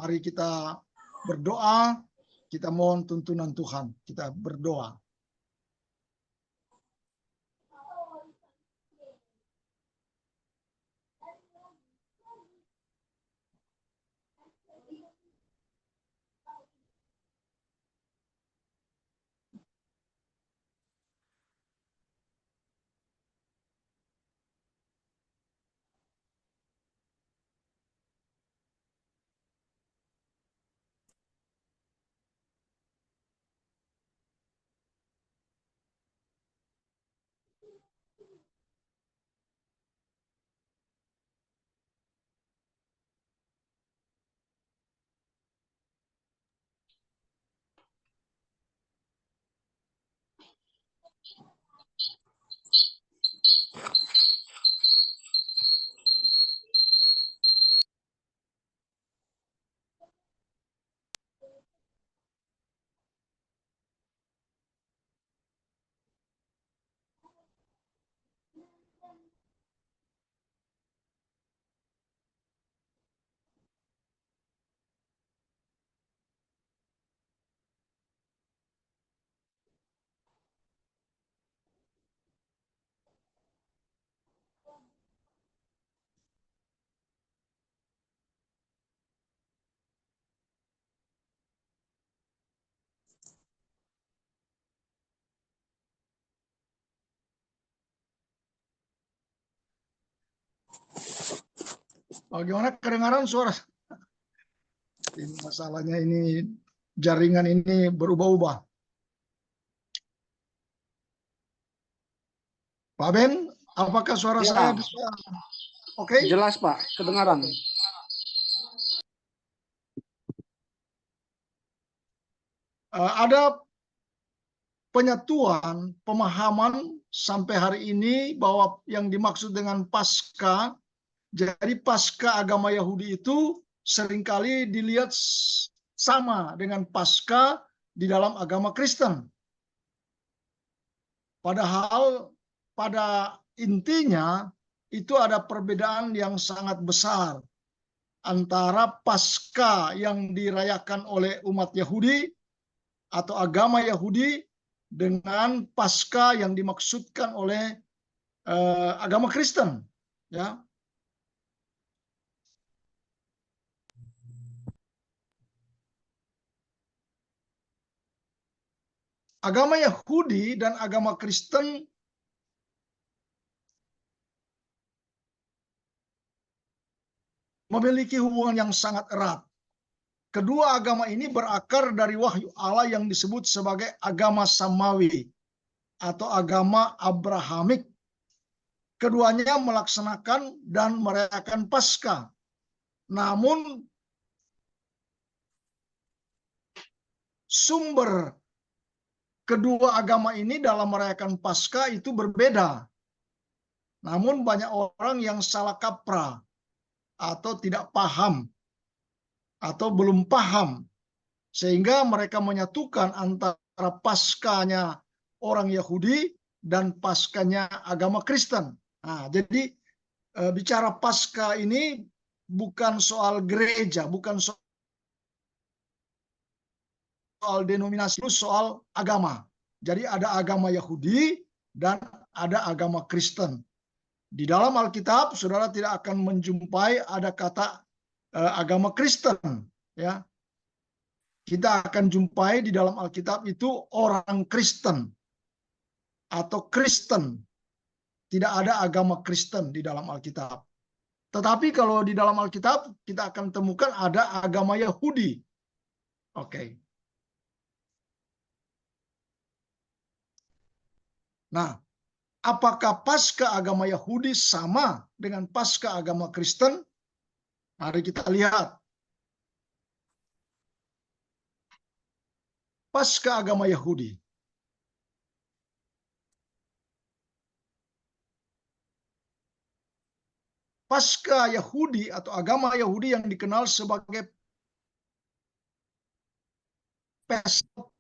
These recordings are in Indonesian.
Mari kita berdoa, kita mohon tuntunan Tuhan, kita berdoa. Bagaimana kedengaran suara? Ini masalahnya ini jaringan ini berubah-ubah. Pak Ben, apakah suara saya bisa? Oke? Jelas Pak, kedengaran. Ada penyatuan, pemahaman sampai hari ini bahwa yang dimaksud dengan Paskah, jadi Paskah agama Yahudi itu seringkali dilihat sama dengan Paskah di dalam agama Kristen. Padahal pada intinya itu ada perbedaan yang sangat besar antara Paskah yang dirayakan oleh umat Yahudi atau agama Yahudi dengan Paskah yang dimaksudkan oleh agama Kristen, ya. Agama Yahudi dan agama Kristen memiliki hubungan yang sangat erat. Kedua agama ini berakar dari wahyu Allah yang disebut sebagai agama Samawi atau agama Abrahamik. Keduanya melaksanakan dan merayakan Paskah. Namun sumber kedua agama ini dalam merayakan Paskah itu berbeda. Namun banyak orang yang salah kaprah atau tidak paham atau belum paham sehingga mereka menyatukan antara Paskahnya orang Yahudi dan Paskahnya agama Kristen. Nah, jadi bicara Paskah ini bukan soal gereja, bukan soal denominasi, itu soal agama. Jadi ada agama Yahudi dan ada agama Kristen. Di dalam Alkitab, saudara tidak akan menjumpai ada kata agama Kristen, ya. Kita akan jumpai di dalam Alkitab itu orang Kristen atau Kristen. Tidak ada agama Kristen di dalam Alkitab. Tetapi kalau di dalam Alkitab kita akan temukan ada agama Yahudi. Oke. Nah, apakah Paskah agama Yahudi sama dengan Paskah agama Kristen? Mari kita lihat. Paskah agama Yahudi. Paskah Yahudi atau agama Yahudi yang dikenal sebagai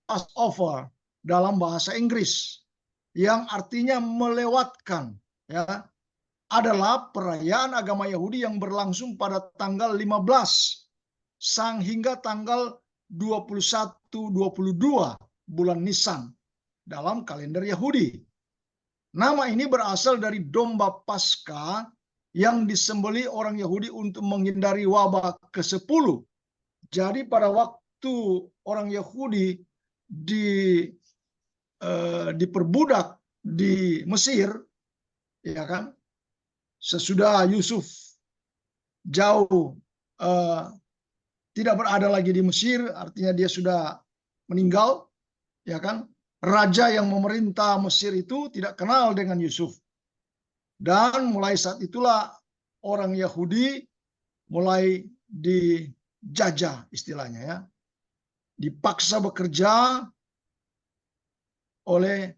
Passover dalam bahasa Inggris, yang artinya melewatkan, ya, adalah perayaan agama Yahudi yang berlangsung pada tanggal 15 hingga tanggal 21-22 bulan Nisan dalam kalender Yahudi. Nama ini berasal dari domba Paskah yang disembelih orang Yahudi untuk menghindari wabah ke-10. Jadi pada waktu orang Yahudi diperbudak di Mesir, ya kan, sesudah Yusuf jauh tidak berada lagi di Mesir, artinya dia sudah meninggal, ya kan. Raja yang memerintah Mesir itu tidak kenal dengan Yusuf. Dan mulai saat itulah orang Yahudi mulai dijajah istilahnya, ya. Dipaksa bekerja oleh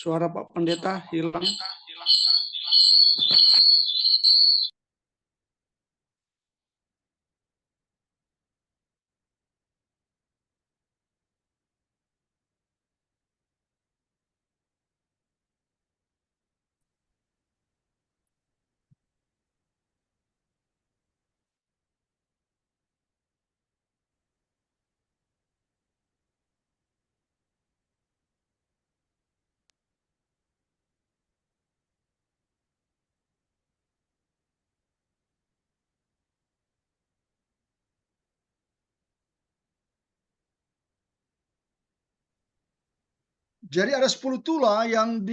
Suara Pak Pendeta hilang. Jadi ada 10 tula yang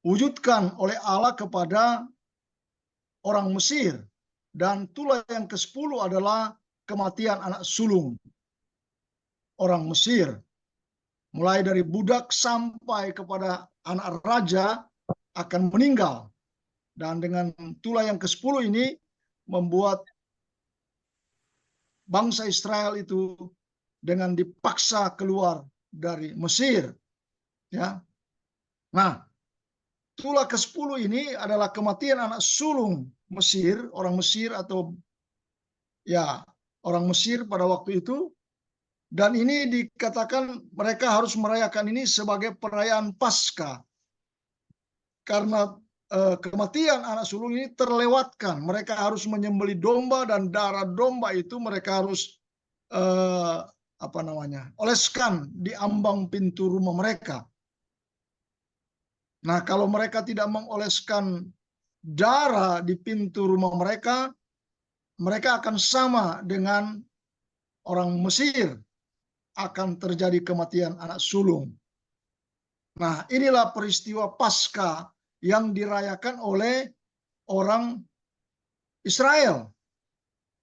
diwujudkan oleh Allah kepada orang Mesir. Dan tula yang ke-10 adalah kematian anak sulung orang Mesir. Mulai dari budak sampai kepada anak raja akan meninggal. Dan dengan tula yang ke-10 ini membuat bangsa Israel itu dengan dipaksa keluar dari Mesir. Ya. Nah, tula ke-10 ini adalah kematian anak sulung Mesir, orang Mesir atau ya orang Mesir pada waktu itu. Dan ini dikatakan mereka harus merayakan ini sebagai perayaan Paskah. Karena kematian anak sulung ini terlewatkan. Mereka harus menyembelih domba dan darah domba itu mereka harus oleskan di ambang pintu rumah mereka. Nah, kalau mereka tidak mengoleskan darah di pintu rumah mereka, mereka akan sama dengan orang Mesir, akan terjadi kematian anak sulung. Nah, inilah peristiwa Paskah yang dirayakan oleh orang Israel,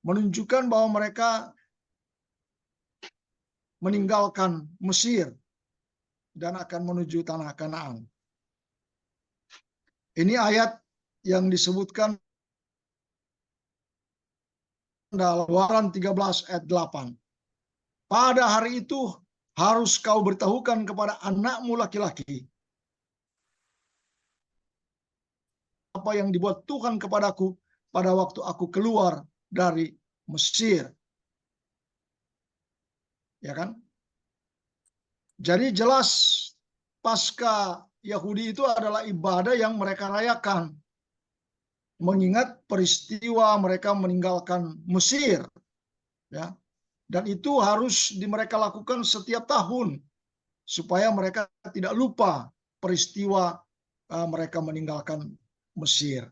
menunjukkan bahwa mereka meninggalkan Mesir dan akan menuju tanah Kanaan. Ini ayat yang disebutkan dalam Keluaran 13 ayat 8. Pada hari itu harus kau beritahukan kepada anakmu laki-laki apa yang dibuat Tuhan kepadaku pada waktu aku keluar dari Mesir. Ya kan? Jadi jelas Paskah Yahudi itu adalah ibadah yang mereka rayakan, mengingat peristiwa mereka meninggalkan Mesir, ya. Dan itu harus mereka lakukan setiap tahun supaya mereka tidak lupa peristiwa mereka meninggalkan Mesir.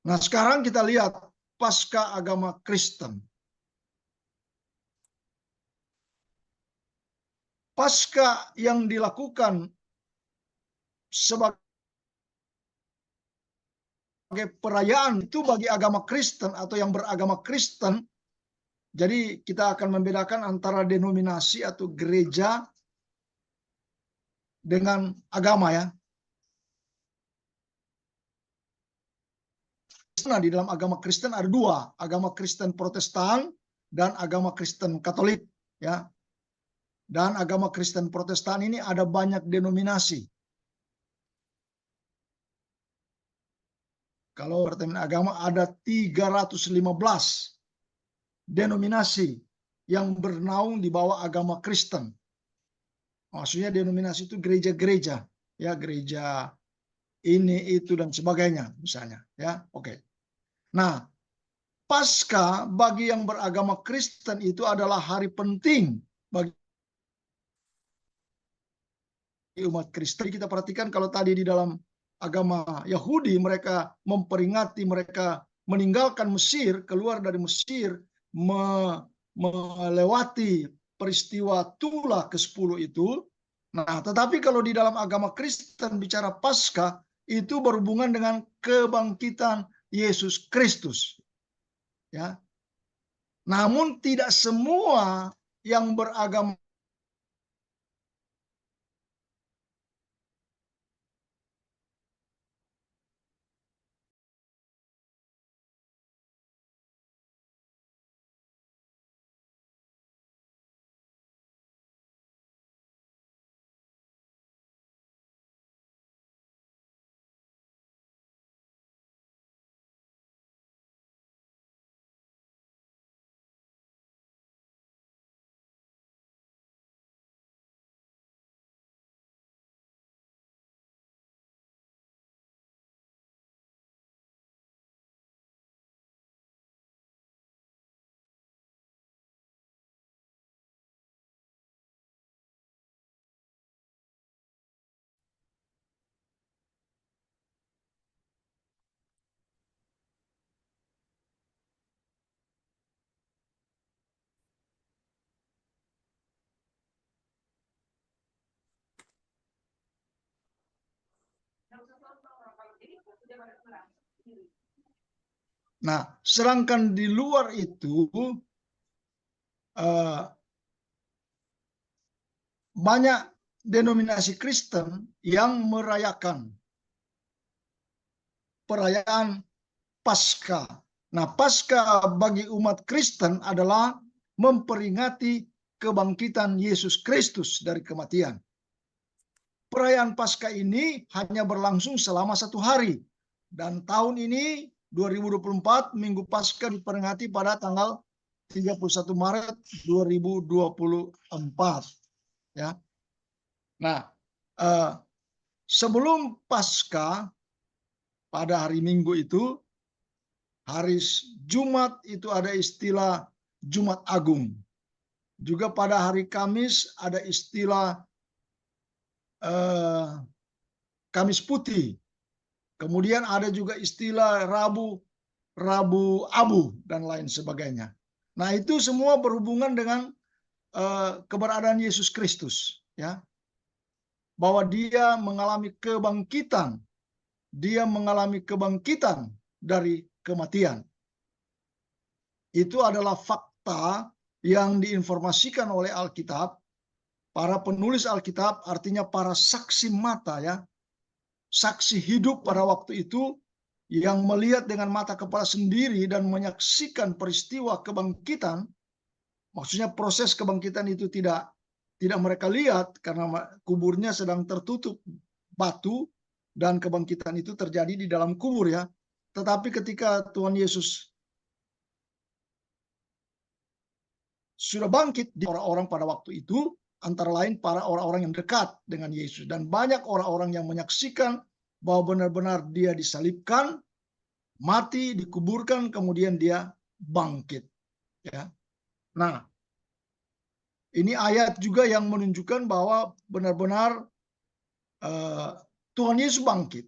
Nah, sekarang kita lihat Paskah agama Kristen. Paskah yang dilakukan sebagai perayaan itu bagi agama Kristen atau yang beragama Kristen. Jadi kita akan membedakan antara denominasi atau gereja dengan agama ya. Nah, di dalam agama Kristen ada dua, agama Kristen Protestan dan agama Kristen Katolik ya. Dan agama Kristen Protestan ini ada banyak denominasi. Kalau berteman agama ada 315 denominasi yang bernaung di bawah agama Kristen. Maksudnya denominasi itu gereja-gereja, ya gereja ini itu dan sebagainya misalnya, ya. Oke. Nah, Paskah bagi yang beragama Kristen itu adalah hari penting bagi umat Kristen. Kita perhatikan kalau tadi di dalam agama Yahudi mereka memperingati, mereka meninggalkan Mesir, keluar dari Mesir, melewati peristiwa Tulah ke-10 itu. Nah, tetapi kalau di dalam agama Kristen bicara Paskah itu berhubungan dengan kebangkitan Yesus Kristus. Ya. Namun tidak semua yang beragama Nah, sedangkan di luar itu banyak denominasi Kristen yang merayakan perayaan Paskah. Nah, Paskah bagi umat Kristen adalah memperingati kebangkitan Yesus Kristus dari kematian. Perayaan Paskah ini hanya berlangsung selama 1 hari. Dan tahun ini 2024 Minggu Paskah diperingati pada tanggal 31 Maret 2024. Ya. Nah, sebelum Paskah pada hari Minggu itu, hari Jumat itu ada istilah Jumat Agung. Juga pada hari Kamis ada istilah Kamis Putih. Kemudian ada juga istilah Rabu Abu dan lain sebagainya. Nah, itu semua berhubungan dengan keberadaan Yesus Kristus, ya. Bahwa dia mengalami kebangkitan. Dia mengalami kebangkitan dari kematian. Itu adalah fakta yang diinformasikan oleh Alkitab. Para penulis Alkitab artinya para saksi mata, ya. Saksi hidup pada waktu itu yang melihat dengan mata kepala sendiri dan menyaksikan peristiwa kebangkitan. Maksudnya proses kebangkitan itu tidak mereka lihat karena kuburnya sedang tertutup batu dan kebangkitan itu terjadi di dalam kubur, ya. Tetapi ketika Tuhan Yesus sudah bangkit, di orang-orang pada waktu itu antara lain para orang-orang yang dekat dengan Yesus, dan banyak orang-orang yang menyaksikan bahwa benar-benar dia disalibkan, mati, dikuburkan, kemudian dia bangkit, ya. Nah, ini ayat juga yang menunjukkan bahwa benar-benar Tuhan Yesus bangkit.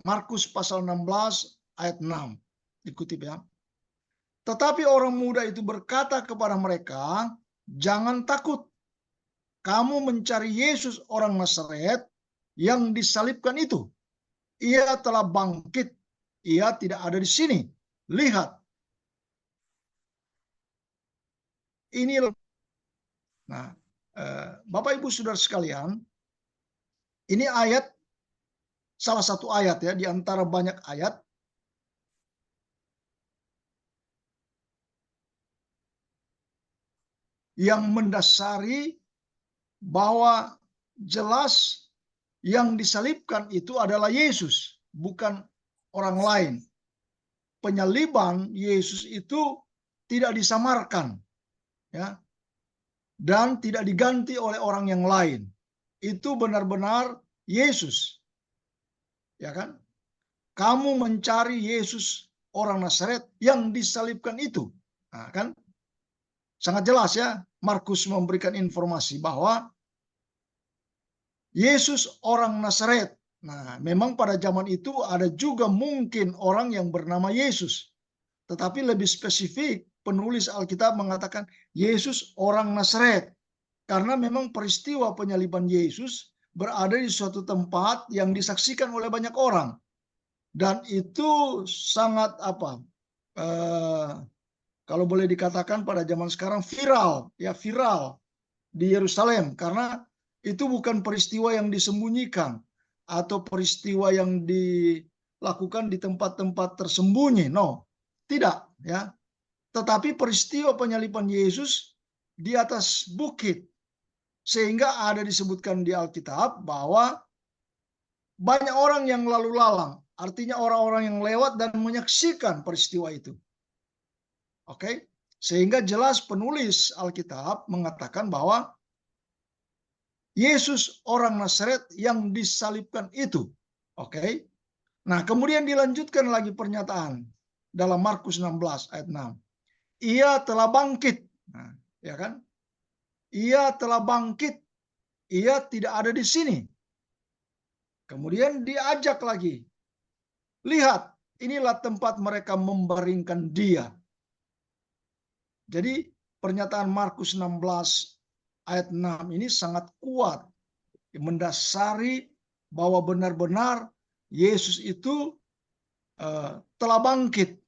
Markus pasal 16 ayat 6 dikutip, ya. Tetapi orang muda itu berkata kepada mereka, "Jangan takut. Kamu mencari Yesus orang Nazaret yang disalibkan itu. Ia telah bangkit. ia tidak ada di sini. Lihat, ini. Nah, Bapak Ibu Saudara sekalian, ini ayat, salah satu ayat ya, di antara banyak ayat yang mendasari bahwa jelas yang disalibkan itu adalah Yesus, bukan orang lain. Penyaliban Yesus itu tidak disamarkan, ya, dan tidak diganti oleh orang yang lain. Itu benar-benar Yesus, ya kan? Kamu mencari Yesus orang Nazaret yang disalibkan itu, nah, kan? Sangat jelas ya, Markus memberikan informasi bahwa Yesus orang Nazaret. Nah, memang pada zaman itu ada juga mungkin orang yang bernama Yesus. Tetapi lebih spesifik, penulis Alkitab mengatakan Yesus orang Nazaret. Karena memang peristiwa penyaliban Yesus berada di suatu tempat yang disaksikan oleh banyak orang. Dan itu sangat kalau boleh dikatakan pada zaman sekarang viral di Yerusalem, karena itu bukan peristiwa yang disembunyikan atau peristiwa yang dilakukan di tempat-tempat tersembunyi, no, tidak ya. Tetapi peristiwa penyaliban Yesus di atas bukit, sehingga ada disebutkan di Alkitab bahwa banyak orang yang lalu lalang, artinya orang-orang yang lewat dan menyaksikan peristiwa itu. Oke, sehingga jelas penulis Alkitab mengatakan bahwa Yesus orang Nazaret yang disalibkan itu. Oke. Nah, kemudian dilanjutkan lagi pernyataan dalam Markus 16 ayat 6. Ia telah bangkit. Nah, ya kan? Ia telah bangkit. Ia tidak ada di sini. Kemudian diajak lagi. Lihat, inilah tempat mereka membaringkan dia. Jadi pernyataan Markus 16 ayat 6 ini sangat kuat, mendasari bahwa benar-benar Yesus itu telah bangkit.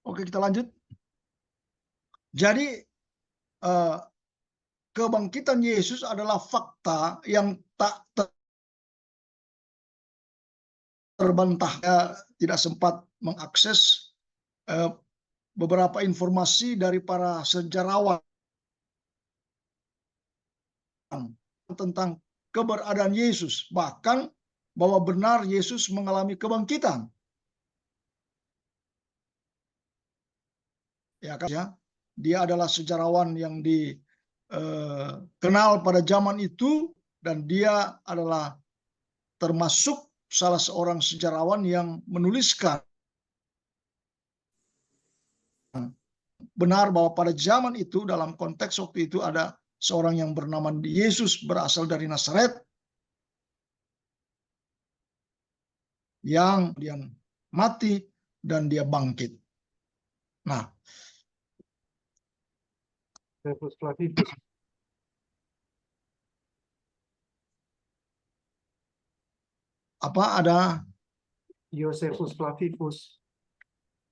Oke, kita lanjut. Jadi kebangkitan Yesus adalah fakta yang tak terbantah. Tidak sempat mengakses beberapa informasi dari para sejarawan tentang keberadaan Yesus, bahkan bahwa benar Yesus mengalami kebangkitan. Ya kan ya, dia adalah sejarawan yang dikenal pada zaman itu, dan dia adalah termasuk salah seorang sejarawan yang menuliskan benar bahwa pada zaman itu, dalam konteks waktu itu, ada seorang yang bernama Yesus berasal dari Nazaret yang dia mati dan dia bangkit. Nah, ada Josephus Flavivus.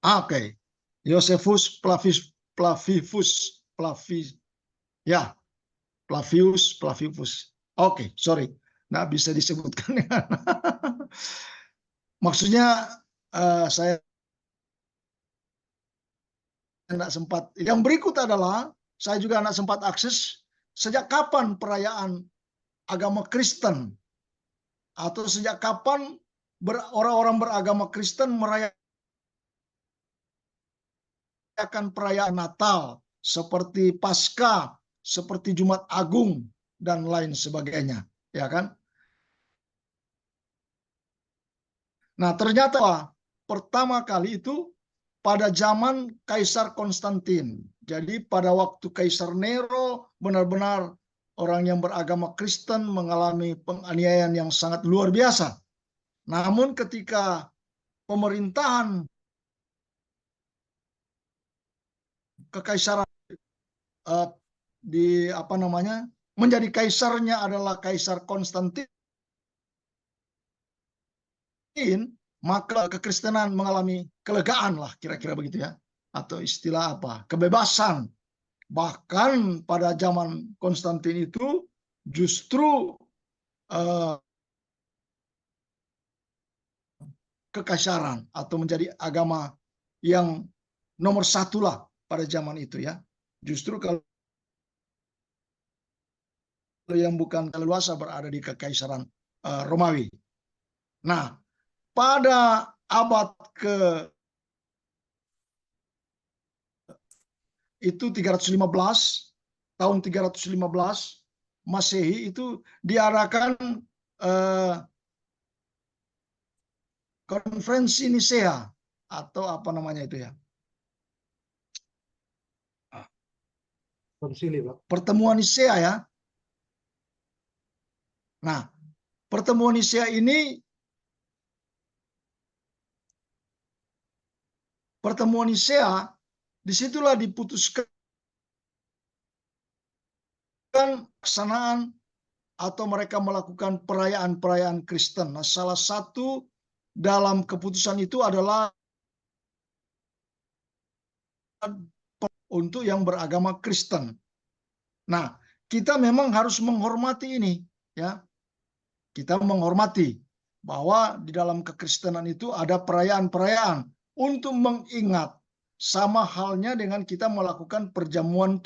Oke. Josephus Flavius. Oke, sorry. Nggak bisa disebutkan. Maksudnya saya tidak sempat. Yang berikut adalah saya juga tidak sempat akses sejak kapan perayaan agama Kristen atau sejak kapan orang-orang beragama Kristen merayakan perayaan Natal seperti Paskah, seperti Jumat Agung dan lain sebagainya, ya kan? Nah, ternyata pertama kali itu pada zaman Kaisar Konstantin. Jadi pada waktu Kaisar Nero benar-benar orang yang beragama Kristen mengalami penganiayaan yang sangat luar biasa. Namun ketika pemerintahan kekaisaran menjadi kaisarnya adalah Kaisar Konstantin, maka kekristenan mengalami kelegaan lah, kira-kira begitu ya, atau istilah apa, kebebasan. Bahkan pada zaman Konstantin itu justru kekaisaran atau menjadi agama yang nomor satu lah pada zaman itu ya. Justru kalau yang bukan leluasa berada di kekaisaran Romawi. Nah, pada abad itu 315, tahun 315 Masehi itu diadakan konferensi Nisea atau apa namanya itu ya? Konsili, Pak. Pertemuan Nisea ya. Nah, pertemuan Nisea ini disitulah diputuskan pelaksanaan atau mereka melakukan perayaan-perayaan Kristen. Nah, salah satu dalam keputusan itu adalah untuk yang beragama Kristen. Nah, kita memang harus menghormati ini, ya. Kita menghormati bahwa di dalam kekristenan itu ada perayaan-perayaan untuk mengingat, sama halnya dengan kita melakukan perjamuan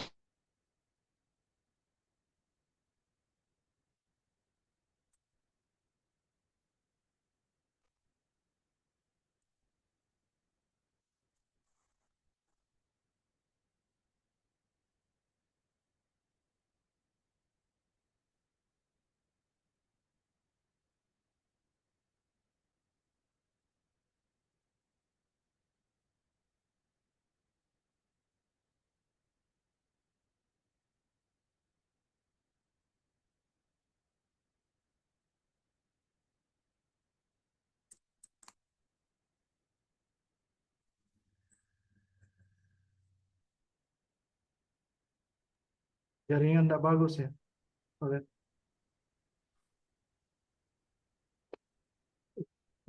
Jaringan tidak bagus ya. Oke.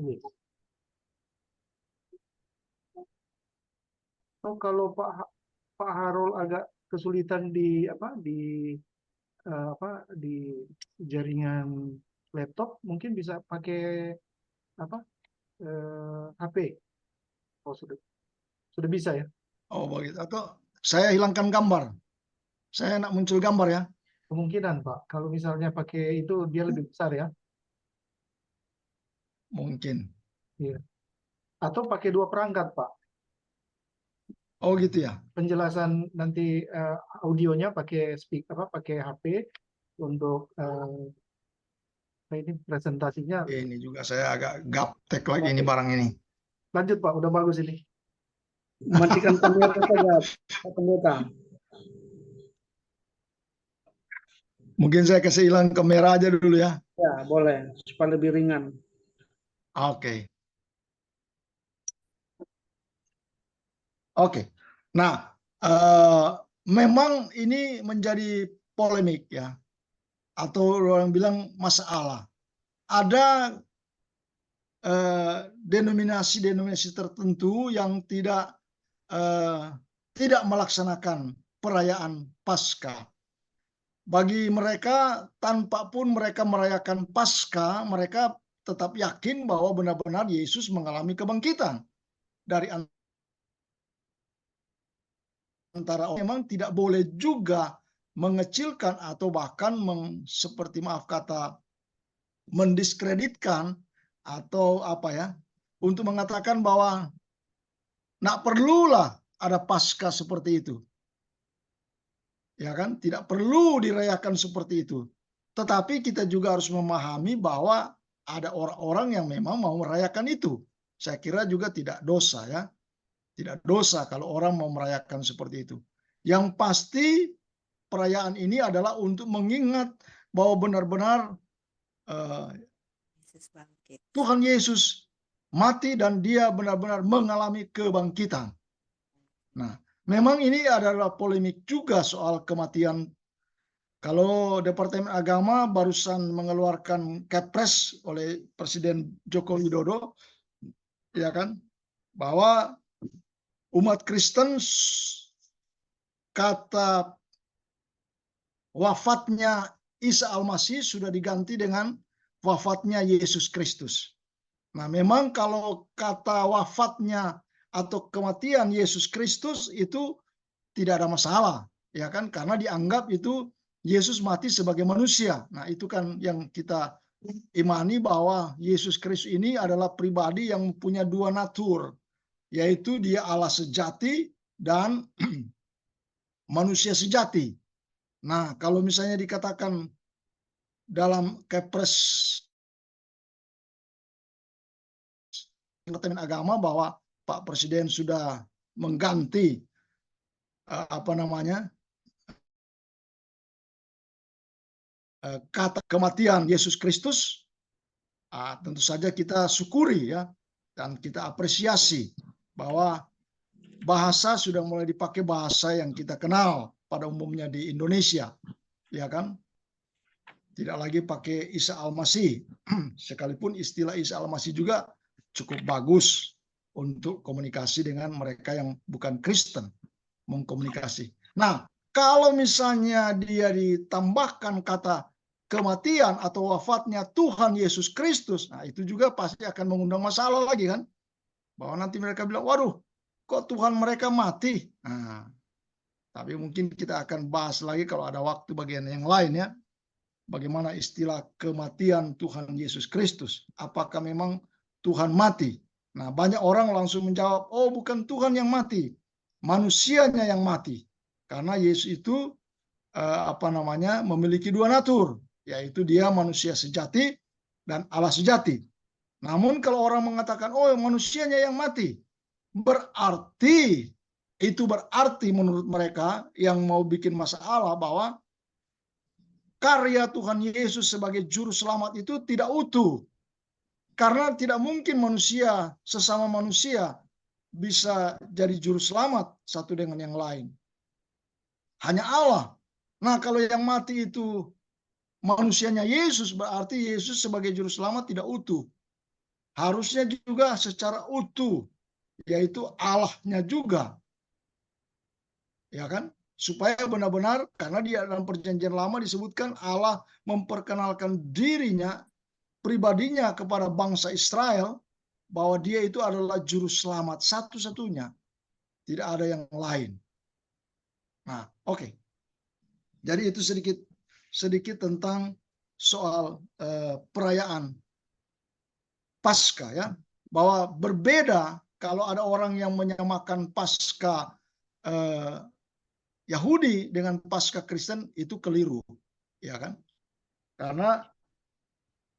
Ini. Oh, kalau Pak Harol agak kesulitan di jaringan laptop, mungkin bisa pakai HP. Oh, sudah bisa ya. Oh begitu. Atau saya hilangkan gambar. Saya nak muncul gambar ya. Kemungkinan Pak, kalau misalnya pakai itu dia lebih besar ya. Mungkin. Iya. Atau pakai dua perangkat Pak. Oh gitu ya. Penjelasan nanti audionya pakai pakai HP untuk ini presentasinya. Ini juga saya agak gaptek lagi ini barang ini. Lanjut Pak, udah bagus ini. Matikan kamera saja, Pak Pendeta. Mungkin saya kasih hilang kamera aja dulu ya. Ya, boleh, supaya lebih ringan. Oke. Oke. Nah, memang ini menjadi polemik ya. Atau orang bilang masalah. Ada denominasi-denominasi tertentu yang tidak melaksanakan perayaan Paskah. Bagi mereka, tanpa pun mereka merayakan Paskah, mereka tetap yakin bahwa benar-benar Yesus mengalami kebangkitan dari antara orang. Memang tidak boleh juga mengecilkan atau bahkan seperti maaf kata mendiskreditkan atau apa ya, untuk mengatakan bahwa nak perlulah ada Paskah seperti itu. Ya kan, tidak perlu dirayakan seperti itu. Tetapi kita juga harus memahami bahwa ada orang-orang yang memang mau merayakan itu. Saya kira juga tidak dosa ya. Tidak dosa kalau orang mau merayakan seperti itu. Yang pasti perayaan ini adalah untuk mengingat bahwa benar-benar Yesus bangkit. Tuhan Yesus mati dan dia benar-benar mengalami kebangkitan. Nah, memang ini adalah polemik juga soal kematian. Kalau Departemen Agama barusan mengeluarkan Kepres oleh Presiden Joko Widodo, ya kan, bahwa umat Kristen kata wafatnya Isa Al-Masih sudah diganti dengan wafatnya Yesus Kristus. Nah, memang kalau kata wafatnya atau kematian Yesus Kristus itu tidak ada masalah, ya kan? Karena dianggap itu Yesus mati sebagai manusia. Nah, itu kan yang kita imani bahwa Yesus Kristus ini adalah pribadi yang punya dua natur, yaitu dia Allah sejati dan manusia sejati. Nah, kalau misalnya dikatakan dalam Kepres Departemen Agama bahwa Pak Presiden sudah mengganti kata kematian Yesus Kristus, tentu saja kita syukuri ya, dan kita apresiasi bahwa bahasa sudah mulai dipakai bahasa yang kita kenal pada umumnya di Indonesia, ya kan? Tidak lagi pakai Isa Al-Masih, sekalipun istilah Isa Al-Masih juga cukup bagus untuk komunikasi dengan mereka yang bukan Kristen, mengkomunikasi. Nah, kalau misalnya dia ditambahkan kata kematian atau wafatnya Tuhan Yesus Kristus, nah itu juga pasti akan mengundang masalah lagi kan? Bahwa nanti mereka bilang, waduh, kok Tuhan mereka mati? Nah, tapi mungkin kita akan bahas lagi kalau ada waktu bagian yang lain ya. Bagaimana istilah kematian Tuhan Yesus Kristus? Apakah memang Tuhan mati? Nah, banyak orang langsung menjawab, oh bukan Tuhan yang mati, manusianya yang mati. Karena Yesus itu memiliki dua natur, yaitu dia manusia sejati dan Allah sejati. Namun kalau orang mengatakan, oh manusianya yang mati, berarti menurut mereka yang mau bikin masalah bahwa karya Tuhan Yesus sebagai juru selamat itu tidak utuh. Karena tidak mungkin manusia, sesama manusia, bisa jadi juru selamat satu dengan yang lain. Hanya Allah. Nah, kalau yang mati itu manusianya Yesus, berarti Yesus sebagai juru selamat tidak utuh. Harusnya juga secara utuh, yaitu Allahnya juga. Ya kan? Supaya benar-benar, karena di dalam perjanjian lama disebutkan Allah memperkenalkan dirinya, pribadinya kepada bangsa Israel, bahwa dia itu adalah juru selamat satu-satunya. Tidak ada yang lain. Nah, oke. Jadi itu sedikit tentang soal perayaan Paskah ya. Bahwa berbeda kalau ada orang yang menyamakan Paskah Yahudi dengan Paskah Kristen, itu keliru, ya kan? Karena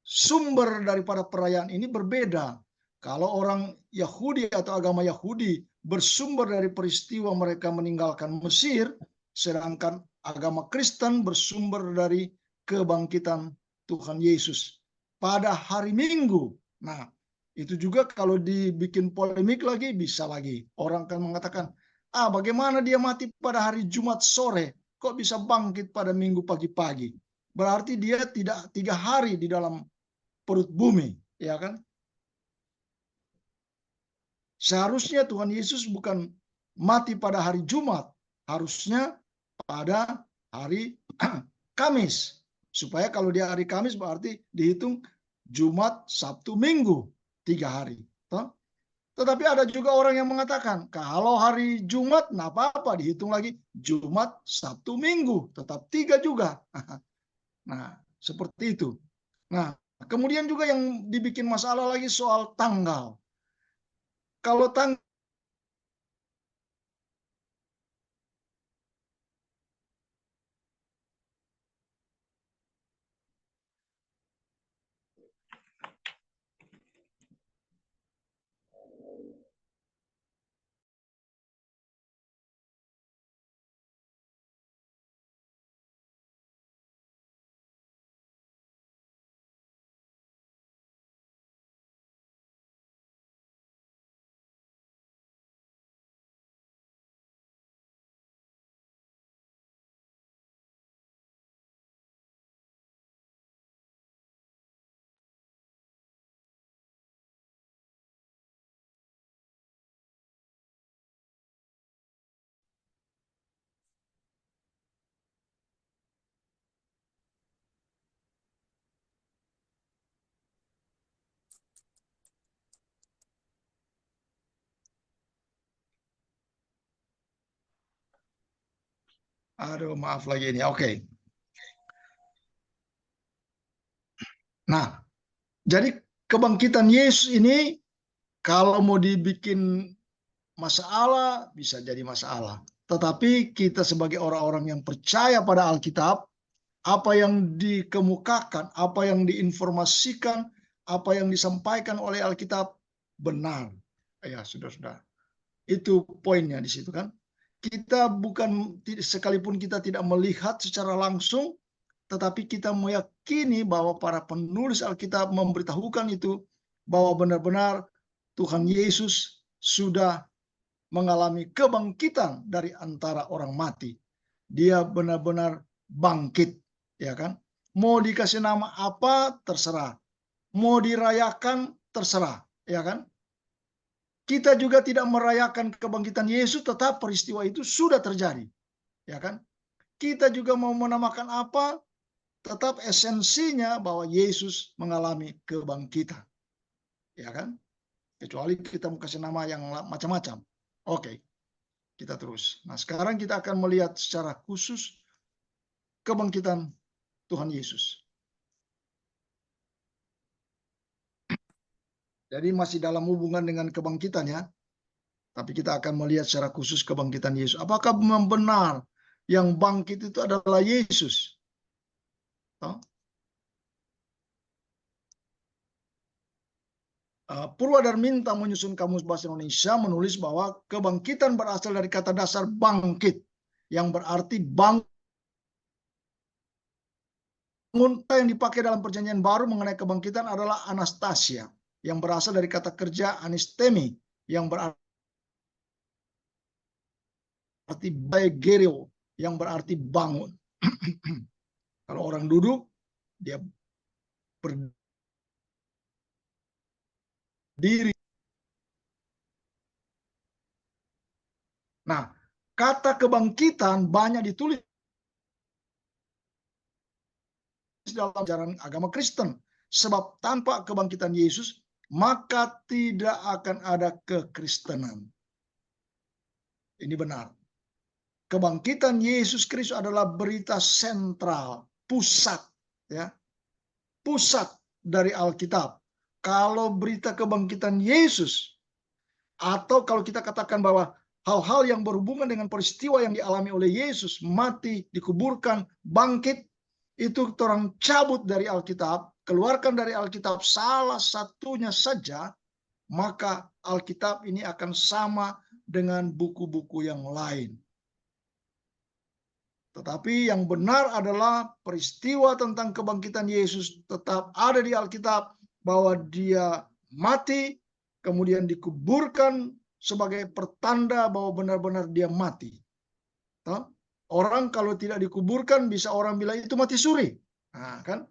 sumber daripada perayaan ini berbeda. Kalau orang Yahudi atau agama Yahudi bersumber dari peristiwa mereka meninggalkan Mesir, sedangkan agama Kristen bersumber dari kebangkitan Tuhan Yesus pada hari Minggu. Nah, itu juga kalau dibikin polemik lagi, bisa lagi. Orang akan mengatakan, bagaimana dia mati pada hari Jumat sore, kok bisa bangkit pada Minggu pagi-pagi? Berarti dia tidak 3 hari di dalam perut bumi, ya kan? Seharusnya Tuhan Yesus bukan mati pada hari Jumat, harusnya pada hari Kamis. Supaya kalau dia hari Kamis berarti dihitung Jumat, Sabtu, Minggu, 3 hari. Tetapi ada juga orang yang mengatakan, kalau hari Jumat, nah apa-apa, dihitung lagi Jumat, Sabtu, Minggu, tetap 3 juga. Nah, seperti itu. Nah, kemudian juga yang dibikin masalah lagi soal tanggal. Kalau tanggal aduh, maaf lagi ini. Oke. Nah, jadi kebangkitan Yesus ini kalau mau dibikin masalah, bisa jadi masalah. Tetapi kita sebagai orang-orang yang percaya pada Alkitab, apa yang dikemukakan, apa yang diinformasikan, apa yang disampaikan oleh Alkitab benar. Ya, sudah. Itu poinnya di situ kan. Kita bukan, sekalipun kita tidak melihat secara langsung, tetapi kita meyakini bahwa para penulis Alkitab memberitahukan itu, bahwa benar-benar Tuhan Yesus sudah mengalami kebangkitan dari antara orang mati. Dia benar-benar bangkit, ya kan? Mau dikasih nama apa terserah, mau dirayakan terserah, ya kan? Kita juga tidak merayakan kebangkitan Yesus, tetap peristiwa itu sudah terjadi, ya kan? Kita juga mau menamakan apa, tetap esensinya bahwa Yesus mengalami kebangkitan, ya kan? Kecuali kita mau kasih nama yang macam-macam. Oke, kita terus. Nah, sekarang kita akan melihat secara khusus kebangkitan Tuhan Yesus. Jadi masih dalam hubungan dengan kebangkitannya, tapi kita akan melihat secara khusus kebangkitan Yesus. Apakah memang benar yang bangkit itu adalah Yesus? Purwadarminta menyusun Kamus Bahasa Indonesia menulis bahwa kebangkitan berasal dari kata dasar bangkit, yang berarti bangun, yang dipakai dalam Perjanjian Baru mengenai kebangkitan adalah anastasia, yang berasal dari kata kerja anistemi, yang berarti baegereo, yang berarti bangun. Kalau orang duduk, dia berdiri. Nah, kata kebangkitan banyak ditulis dalam ajaran agama Kristen. Sebab tanpa kebangkitan Yesus, maka tidak akan ada kekristenan. Ini benar. Kebangkitan Yesus Kristus adalah berita sentral, pusat, ya, pusat dari Alkitab. Kalau berita kebangkitan Yesus, atau kalau kita katakan bahwa hal-hal yang berhubungan dengan peristiwa yang dialami oleh Yesus, mati, dikuburkan, bangkit, itu orang cabut dari Alkitab, keluarkan dari Alkitab salah satunya saja, maka Alkitab ini akan sama dengan buku-buku yang lain. Tetapi yang benar adalah peristiwa tentang kebangkitan Yesus tetap ada di Alkitab, bahwa dia mati, kemudian dikuburkan sebagai pertanda bahwa benar-benar dia mati. Orang kalau tidak dikuburkan bisa orang bilang itu mati suri. Nah, kan?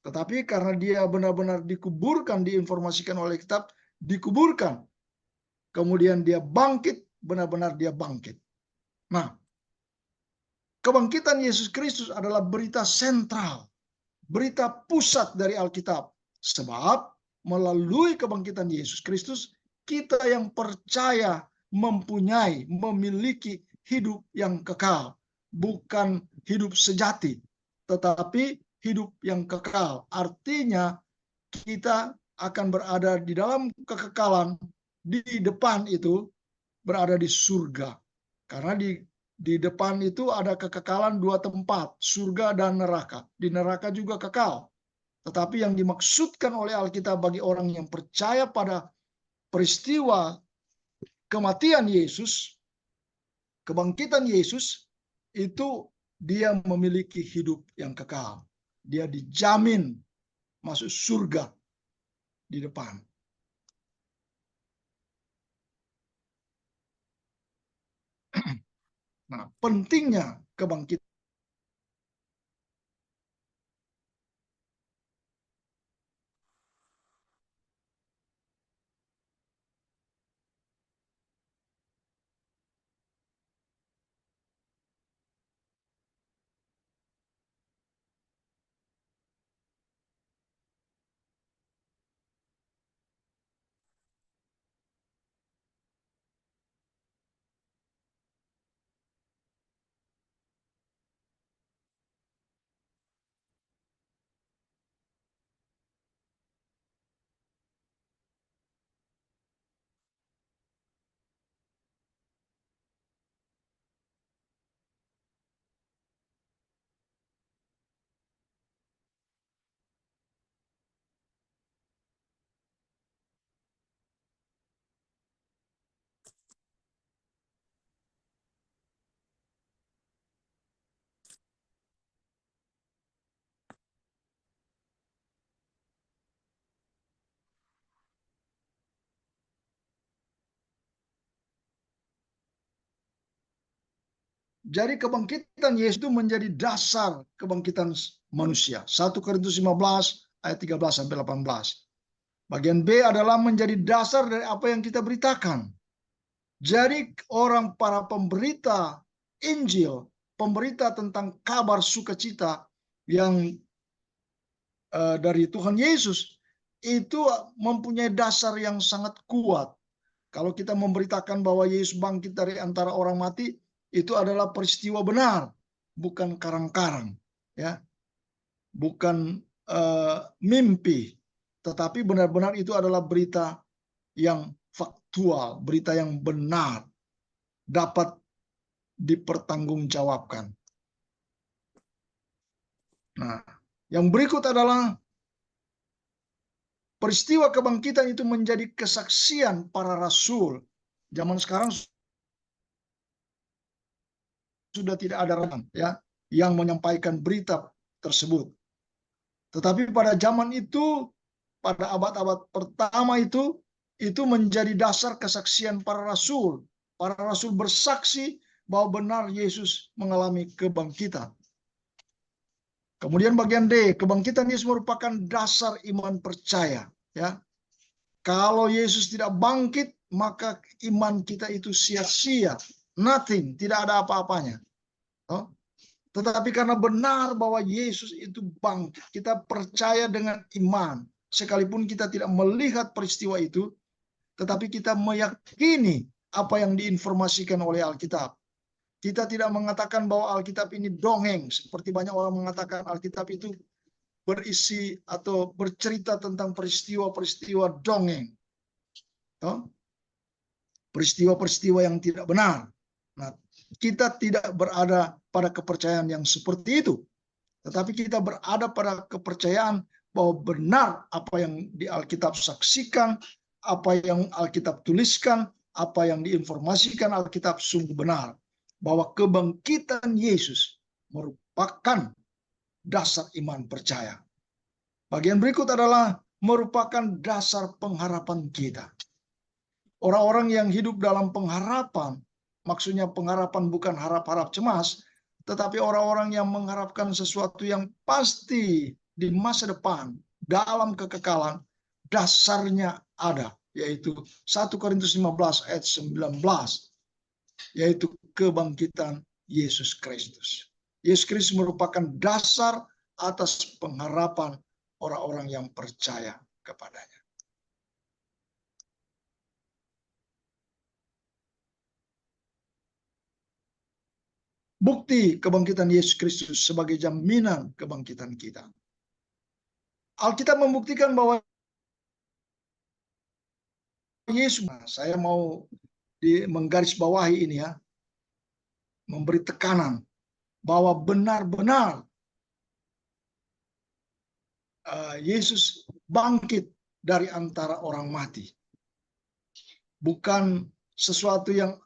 Tetapi karena dia benar-benar dikuburkan, diinformasikan oleh kitab, dikuburkan. kemudian dia bangkit, benar-benar dia bangkit. Nah, kebangkitan Yesus Kristus adalah berita sentral, berita pusat dari Alkitab. Sebab melalui kebangkitan Yesus Kristus, kita yang percaya memiliki hidup yang kekal. Bukan hidup sejati, tetapi hidup yang kekal. Artinya kita akan berada di dalam kekekalan, di depan itu berada di surga. Karena di depan itu ada kekekalan dua tempat, surga dan neraka. Di neraka juga kekal. Tetapi yang dimaksudkan oleh Alkitab bagi orang yang percaya pada peristiwa kematian Yesus, kebangkitan Yesus, itu dia memiliki hidup yang kekal. Dia dijamin masuk surga di depan. Nah, pentingnya kebangkitan. Jadi kebangkitan Yesus itu menjadi dasar kebangkitan manusia. 1 Korintus 15 ayat 13 sampai 18. Bagian B adalah menjadi dasar dari apa yang kita beritakan. Jadi para pemberita Injil, pemberita tentang kabar sukacita yang dari Tuhan Yesus, itu mempunyai dasar yang sangat kuat. Kalau kita memberitakan bahwa Yesus bangkit dari antara orang mati, itu adalah peristiwa benar, bukan karang-karang, ya, bukan mimpi, tetapi benar-benar itu adalah berita yang faktual, berita yang benar, dapat dipertanggungjawabkan. Nah, yang berikut adalah peristiwa kebangkitan itu menjadi kesaksian para rasul. Zaman sekarang sudah tidak ada orang yang menyampaikan berita tersebut. Tetapi pada zaman itu, pada abad-abad pertama itu menjadi dasar kesaksian para rasul. Para rasul bersaksi bahwa benar Yesus mengalami kebangkitan. Kemudian bagian D, kebangkitan Yesus merupakan dasar iman percaya. Ya, kalau Yesus tidak bangkit, maka iman kita itu sia-sia, nothing, tidak ada apa-apanya. Tetapi karena benar bahwa Yesus itu bangkit, kita percaya dengan iman. Sekalipun kita tidak melihat peristiwa itu, tetapi kita meyakini apa yang diinformasikan oleh Alkitab. Kita tidak mengatakan bahwa Alkitab ini dongeng, seperti banyak orang mengatakan Alkitab itu berisi atau bercerita tentang peristiwa-peristiwa dongeng. Peristiwa-peristiwa yang tidak benar. Nah, kita tidak berada pada kepercayaan yang seperti itu. Tetapi kita berada pada kepercayaan bahwa benar apa yang di Alkitab saksikan, apa yang Alkitab tuliskan, apa yang diinformasikan Alkitab sungguh benar. Bahwa kebangkitan Yesus merupakan dasar iman percaya. Bagian berikut adalah merupakan dasar pengharapan kita. Orang-orang yang hidup dalam pengharapan, maksudnya pengharapan bukan harap-harap cemas, tetapi orang-orang yang mengharapkan sesuatu yang pasti di masa depan, dalam kekekalan, dasarnya ada, yaitu 1 Korintus 15 ayat 19, yaitu kebangkitan Yesus Kristus. Yesus Kristus merupakan dasar atas pengharapan orang-orang yang percaya kepadanya. Bukti kebangkitan Yesus Kristus sebagai jaminan kebangkitan kita. Alkitab membuktikan bahwa Yesus, saya mau menggarisbawahi ini ya, memberi tekanan bahwa benar-benar Yesus bangkit dari antara orang mati. Bukan sesuatu yang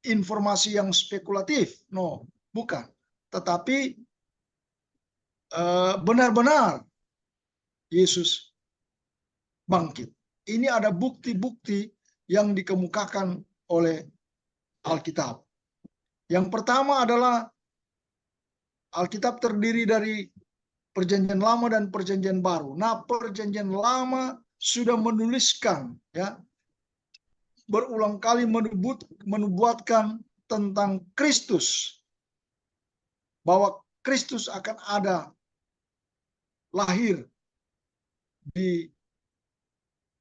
informasi yang spekulatif, no, bukan. Tetapi benar-benar Yesus bangkit. Ini ada bukti-bukti yang dikemukakan oleh Alkitab. Yang pertama adalah Alkitab terdiri dari Perjanjian Lama dan Perjanjian Baru. Nah, Perjanjian Lama sudah menuliskan, ya, berulang kali menubuatkan tentang Kristus, bahwa Kristus akan ada lahir di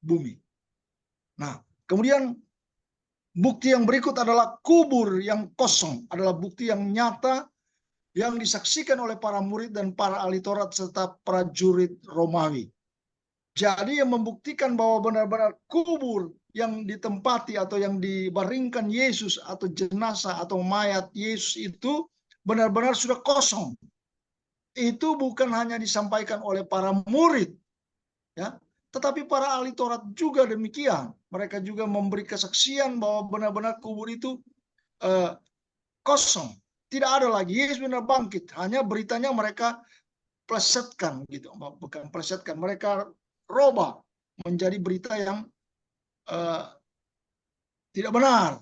bumi. Nah, kemudian bukti yang berikut adalah kubur yang kosong, adalah bukti yang nyata yang disaksikan oleh para murid dan para ahli Taurat serta prajurit Romawi. Jadi yang membuktikan bahwa benar-benar kubur yang ditempati atau yang dibaringkan Yesus atau jenazah atau mayat Yesus itu benar-benar sudah kosong. Itu bukan hanya disampaikan oleh para murid, ya, tetapi para ahli Taurat juga demikian. Mereka juga memberi kesaksian bahwa benar-benar kubur itu kosong, tidak ada lagi. Yesus benar bangkit. Hanya beritanya mereka plesetkan, gitu, bukan plesetkan, mereka robah menjadi berita yang tidak benar.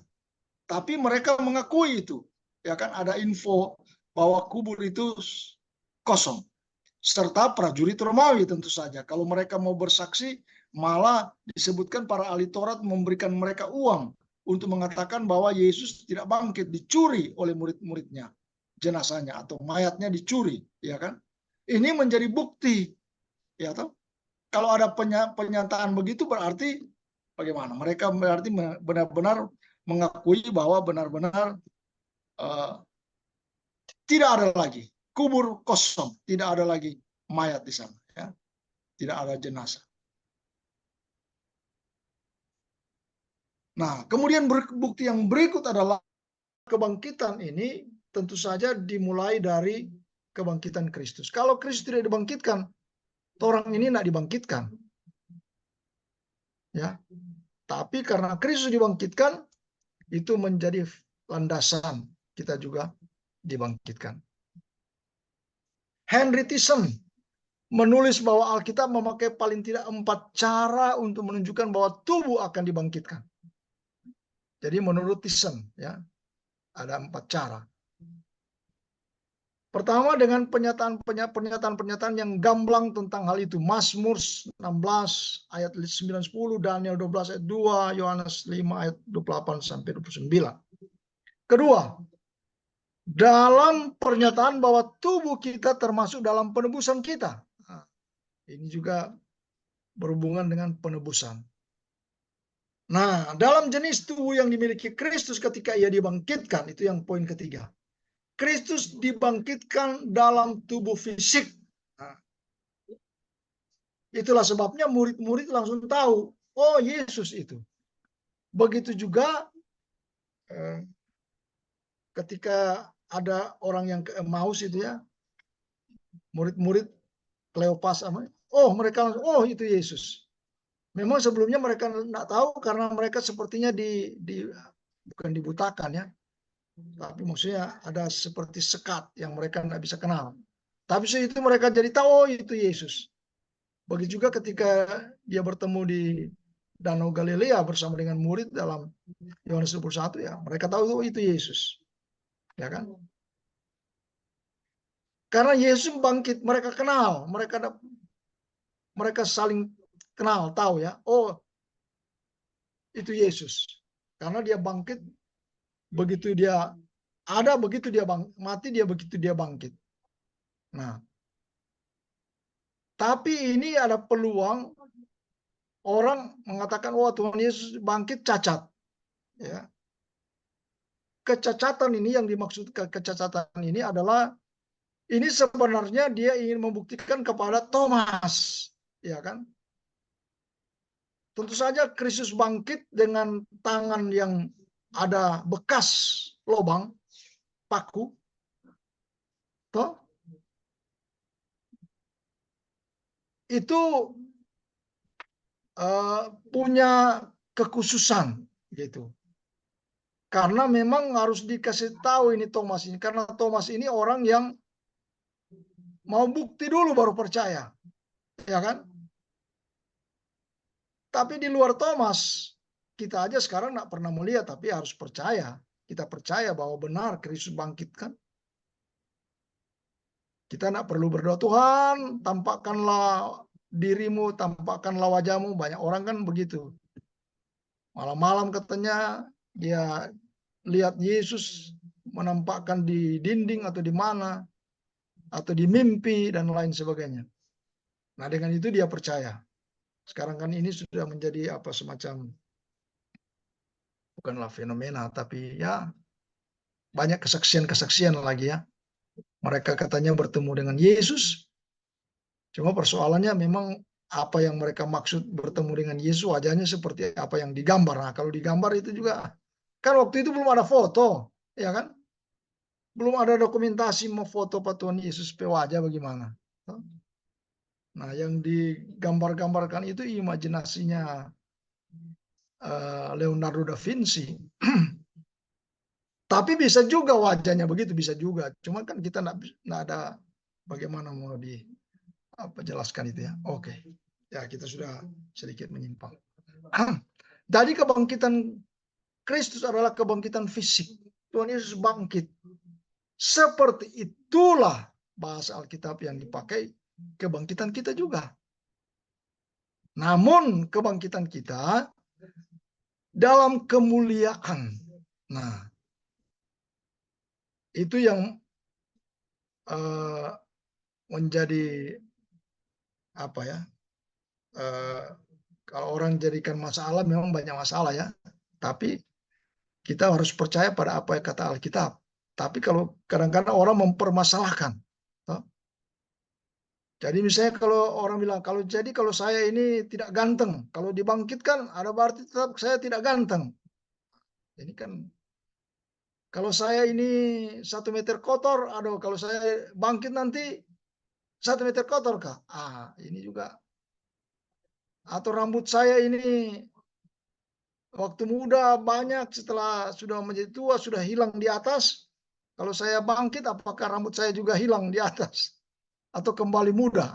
Tapi mereka mengakui itu, ya kan, ada info bahwa kubur itu kosong. Serta prajurit Romawi tentu saja. Kalau mereka mau bersaksi, malah disebutkan para ahli Taurat memberikan mereka uang untuk mengatakan bahwa Yesus tidak bangkit, dicuri oleh murid-muridnya, jenazahnya atau mayatnya dicuri, ya kan? Ini menjadi bukti, ya toh. Kalau ada pernyataan begitu berarti bagaimana? Mereka berarti benar-benar mengakui bahwa benar-benar tidak ada lagi kubur kosong, tidak ada lagi mayat di sana, ya. Tidak ada jenazah. Nah, kemudian bukti yang berikut adalah kebangkitan ini tentu saja dimulai dari kebangkitan Kristus. Kalau Kristus tidak dibangkitkan, orang ini tidak dibangkitkan. Ya. Tapi karena Kristus dibangkitkan, itu menjadi landasan kita juga dibangkitkan. Henry Tyson menulis bahwa Alkitab memakai paling tidak 4 cara untuk menunjukkan bahwa tubuh akan dibangkitkan. Jadi menurut Tyson, ya, ada 4 cara. Pertama dengan pernyataan yang gamblang tentang hal itu. Mazmur 16 ayat 9-10, Daniel 12 ayat 2, Yohanes 5 ayat 28 sampai 29. Kedua, dalam pernyataan bahwa tubuh kita termasuk dalam penebusan kita. Nah, ini juga berhubungan dengan penebusan. Nah, dalam jenis tubuh yang dimiliki Kristus ketika ia dibangkitkan, itu yang poin ketiga. Kristus dibangkitkan dalam tubuh fisik. Nah, itulah sebabnya murid-murid langsung tahu, oh Yesus itu. Begitu juga ketika ada orang yang ke Emmaus itu, ya, murid-murid Kleopas, oh mereka langsung, oh itu Yesus. Memang sebelumnya mereka tidak tahu karena mereka sepertinya bukan dibutakan, ya. Tapi maksudnya ada seperti sekat yang mereka tidak bisa kenal. Tapi itu mereka jadi tahu, oh itu Yesus. Begitu juga ketika dia bertemu di Danau Galilea bersama dengan murid dalam Yohanes 21, ya, mereka tahu, oh itu Yesus. Ya kan? Karena Yesus bangkit, mereka kenal, mereka saling kenal, tahu ya, oh itu Yesus. Karena dia bangkit, begitu dia ada, begitu dia mati, dia begitu dia bangkit. Nah, tapi ini ada peluang orang mengatakan, wah Tuhan Yesus bangkit cacat. Ya. Kecacatan ini yang dimaksud kecacatan ini adalah, ini sebenarnya dia ingin membuktikan kepada Thomas, ya kan? Tentu saja Kristus bangkit dengan tangan yang ada bekas lubang paku, toh itu punya kekhususan gitu. Karena memang harus dikasih tahu ini Thomas ini, karena Thomas ini orang yang mau bukti dulu baru percaya, ya kan? Tapi di luar Thomas, kita aja sekarang nggak pernah melihat, tapi harus percaya. Kita percaya bahwa benar Kristus bangkit kan. Kita nggak perlu berdoa, Tuhan tampakkanlah dirimu, tampakkanlah wajahmu. Banyak orang kan begitu. Malam-malam katanya dia lihat Yesus menampakkan di dinding atau di mana, atau di mimpi dan lain sebagainya. Nah dengan itu dia percaya. Sekarang kan ini sudah menjadi apa, semacam, bukanlah fenomena, tapi ya banyak kesaksian-kesaksian lagi ya. Mereka katanya bertemu dengan Yesus. Cuma persoalannya memang apa yang mereka maksud bertemu dengan Yesus, wajahnya seperti apa yang digambar. Nah kalau digambar itu juga, kan waktu itu belum ada foto, ya kan? Belum ada dokumentasi mau foto Pak Tuhan Yesus pe wajah bagaimana. Nah yang digambar-gambarkan itu imajinasinya Leonardo da Vinci. Tapi bisa juga wajahnya begitu, bisa juga. Cuma kan kita nggak ada bagaimana mau jelaskan itu ya. Oke, ya kita sudah sedikit menyimpang. Jadi kebangkitan Kristus adalah kebangkitan fisik. Tuhan Yesus bangkit. Seperti itulah bahasa Alkitab yang dipakai kebangkitan kita juga. Namun kebangkitan kita dalam kemuliaan. Nah, itu yang menjadi apa ya? Kalau orang jadikan masalah, memang banyak masalah ya. Tapi kita harus percaya pada apa yang kata Alkitab. Tapi kalau kadang-kadang orang mempermasalahkan. Jadi misalnya kalau orang bilang, kalau saya ini tidak ganteng, kalau dibangkitkan ada berarti tetap saya tidak ganteng. Ini kan, kalau saya ini 1 meter kotor, aduh kalau saya bangkit nanti 1 meter kotor kah? Ini juga. Atau rambut saya ini waktu muda banyak, setelah sudah menjadi tua sudah hilang di atas. Kalau saya bangkit, apakah rambut saya juga hilang di atas atau kembali muda?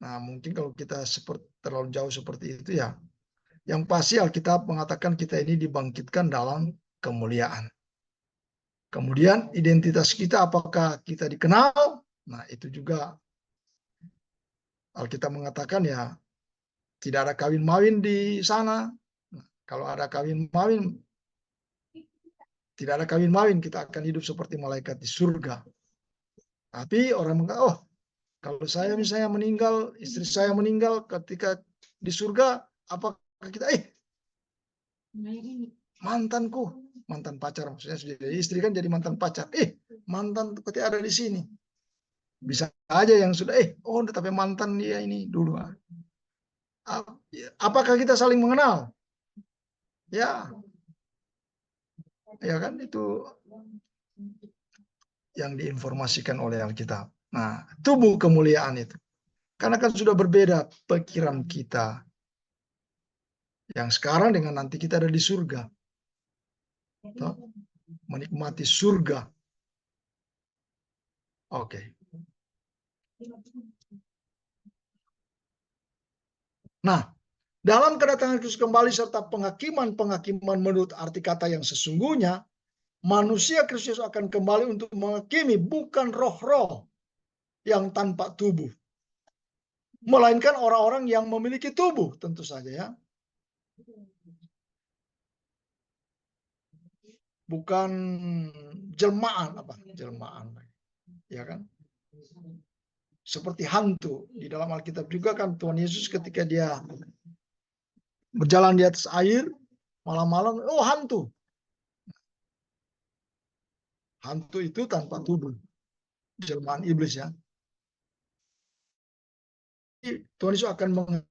Nah, mungkin kalau kita terlalu jauh seperti itu ya. Yang pasti Alkitab mengatakan kita ini dibangkitkan dalam kemuliaan. Kemudian identitas kita, apakah kita dikenal? Nah, itu juga Alkitab mengatakan ya, tidak ada kawin-mawin di sana. Nah, kalau ada kawin-mawin, tidak ada kawin-mawin, kita akan hidup seperti malaikat di surga. Tapi orang mengatakan, oh, kalau saya misalnya meninggal, istri saya meninggal ketika di surga, apakah kita, mantanku, mantan pacar maksudnya, sudah istri kan jadi mantan pacar, mantan ketika ada di sini. Bisa aja yang sudah, oh tapi mantan dia ini dulu. Apakah kita saling mengenal? Ya kan, itu yang diinformasikan oleh Alkitab. Nah, tubuh kemuliaan itu. Karena kan sudah berbeda pikiran kita yang sekarang dengan nanti kita ada di surga. Menikmati surga. Oke. Nah, dalam kedatangan Kristus kembali serta penghakiman menurut arti kata yang sesungguhnya, manusia Kristus akan kembali untuk menghakimi, bukan roh-roh yang tanpa tubuh. melainkan orang-orang yang memiliki tubuh, tentu saja ya. Bukan jelmaan, jelmaan, ya kan? Seperti hantu. Di dalam Alkitab juga kan Tuhan Yesus ketika dia berjalan di atas air, malam-malam, oh hantu. Hantu itu tanpa tubuh. Jelmaan iblis ya. Tuhan Yesus akan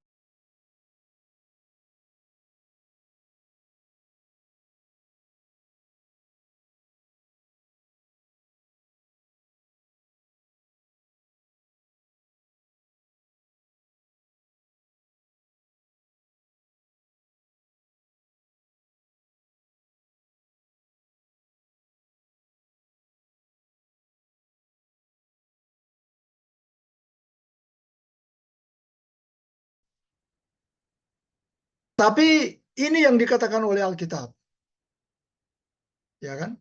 tapi ini yang dikatakan oleh Alkitab. Ya kan?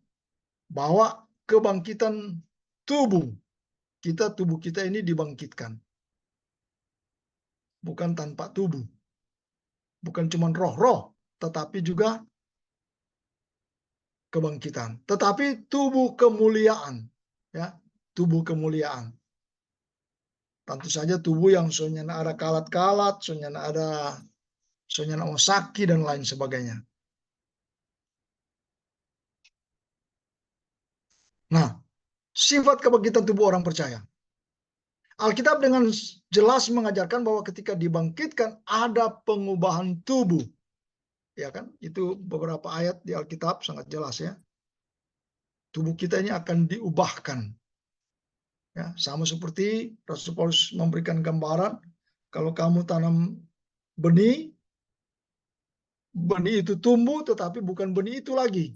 Bahwa kebangkitan tubuh kita ini dibangkitkan. Bukan tanpa tubuh. Bukan cuma roh-roh, tetapi juga kebangkitan. Tetapi tubuh kemuliaan, ya, tubuh kemuliaan. Tentu saja tubuh yang soalnya ada kalat-kalat, soalnya osaki dan lain sebagainya. Nah, sifat kebangkitan tubuh orang percaya. Alkitab dengan jelas mengajarkan bahwa ketika dibangkitkan ada pengubahan tubuh. Ya kan? Itu beberapa ayat di Alkitab sangat jelas ya. Tubuh kita ini akan diubahkan. Ya, sama seperti Rasul Paulus memberikan gambaran, kalau kamu tanam benih, benih itu tumbuh tetapi bukan benih itu lagi,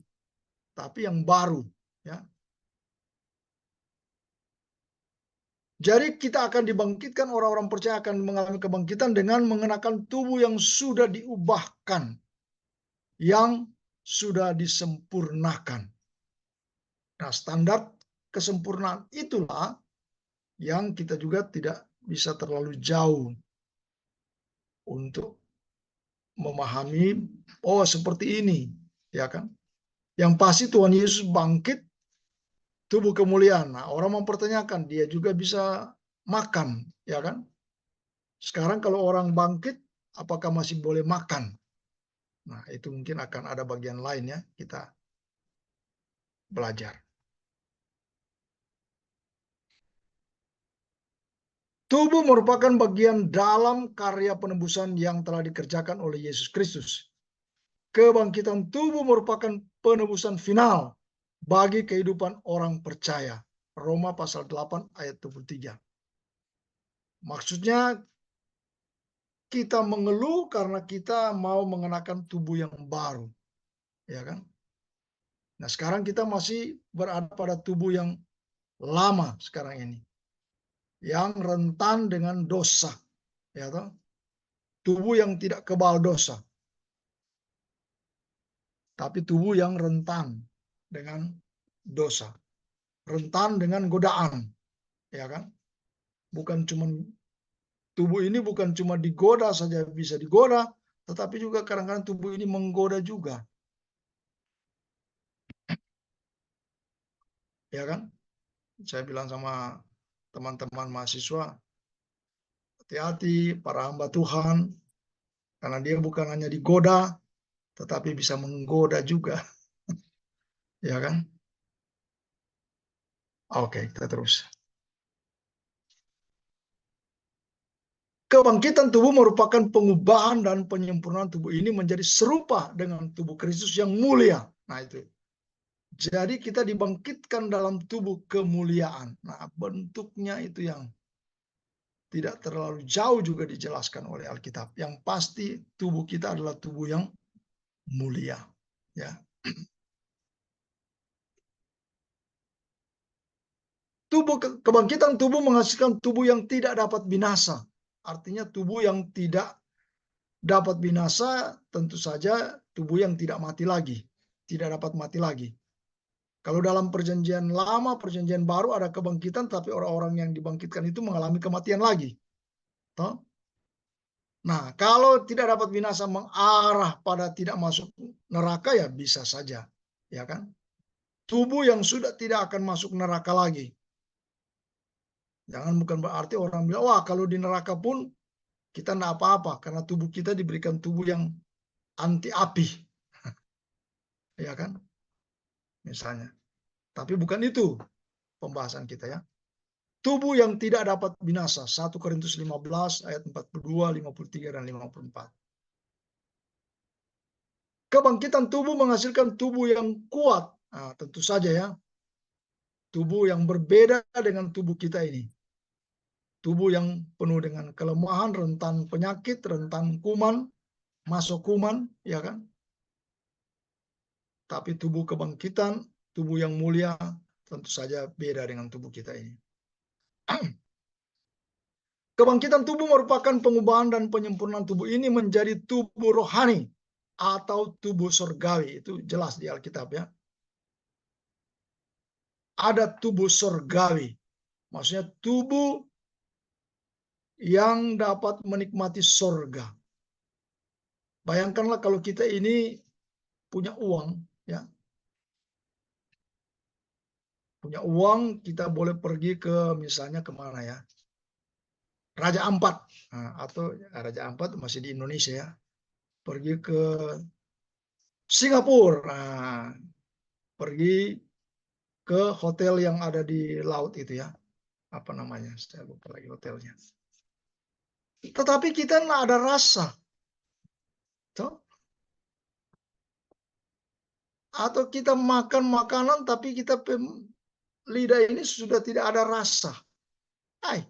tapi yang baru, ya. Jadi kita akan dibangkitkan, orang-orang percaya akan mengalami kebangkitan dengan mengenakan tubuh yang sudah diubahkan, yang sudah disempurnakan. Nah, standar kesempurnaan itulah yang kita juga tidak bisa terlalu jauh untuk memahami, oh seperti ini, ya kan? Yang pasti Tuhan Yesus bangkit, tubuh kemuliaan. Nah, orang mempertanyakan, dia juga bisa makan, ya kan? Sekarang kalau orang bangkit, apakah masih boleh makan? Nah, itu mungkin akan ada bagian lain ya, kita belajar. Tubuh merupakan bagian dalam karya penebusan yang telah dikerjakan oleh Yesus Kristus. Kebangkitan tubuh merupakan penebusan final bagi kehidupan orang percaya. Roma pasal 8 ayat 23. Maksudnya kita mengeluh karena kita mau mengenakan tubuh yang baru. Ya kan? Nah, sekarang kita masih berada pada tubuh yang lama sekarang ini. Yang rentan dengan dosa. Ya toh? Tubuh yang tidak kebal dosa. Tapi tubuh yang rentan dengan dosa. Rentan dengan godaan. Ya kan? Bukan cuma tubuh ini bukan cuma digoda saja bisa digoda, tetapi juga kadang-kadang tubuh ini menggoda juga. Ya kan? Saya bilang sama teman-teman mahasiswa, hati-hati para hamba Tuhan, karena dia bukan hanya digoda, tetapi bisa menggoda juga. Ya kan? Oke, kita terus. Kebangkitan tubuh merupakan pengubahan dan penyempurnaan tubuh ini menjadi serupa dengan tubuh Kristus yang mulia. Nah itu. Jadi kita dibangkitkan dalam tubuh kemuliaan. Nah bentuknya itu yang tidak terlalu jauh juga dijelaskan oleh Alkitab. Yang pasti tubuh kita adalah tubuh yang mulia. Ya. Kebangkitan tubuh menghasilkan tubuh yang tidak dapat binasa. Artinya tubuh yang tidak dapat binasa, tentu saja tubuh yang tidak mati lagi. Tidak dapat mati lagi. Kalau dalam perjanjian lama, perjanjian baru ada kebangkitan, tapi orang-orang yang dibangkitkan itu mengalami kematian lagi. Toh? Nah, kalau tidak dapat binasa mengarah pada tidak masuk neraka, ya bisa saja, ya kan? Tubuh yang sudah tidak akan masuk neraka lagi. Jangan bukan berarti orang bilang, wah kalau di neraka pun kita enggak apa-apa, karena tubuh kita diberikan tubuh yang anti api, ya kan? Misalnya. Tapi bukan itu pembahasan kita ya. Tubuh yang tidak dapat binasa. 1 Korintus 15 ayat 42, 53, dan 54. Kebangkitan tubuh menghasilkan tubuh yang kuat. Nah, tentu saja ya. Tubuh yang berbeda dengan tubuh kita ini. Tubuh yang penuh dengan kelemahan, rentan penyakit, rentan kuman, masuk kuman, ya kan? Tapi tubuh kebangkitan, tubuh yang mulia, tentu saja beda dengan tubuh kita ini. Kebangkitan tubuh merupakan pengubahan dan penyempurnaan tubuh ini menjadi tubuh rohani atau tubuh surgawi. Itu jelas di Alkitab ya. Ada tubuh surgawi. Maksudnya tubuh yang dapat menikmati surga. Bayangkanlah kalau kita ini punya uang, ya. Punya uang, kita boleh pergi ke misalnya kemana ya? Raja Ampat. Nah, atau Raja Ampat masih di Indonesia ya. Pergi ke Singapura. Nah, pergi ke hotel yang ada di laut itu ya. Apa namanya? Saya lupa lagi hotelnya. Tetapi kita nggak ada rasa. Tuh. Atau kita makan makanan tapi kita lidah ini sudah tidak ada rasa. Hai,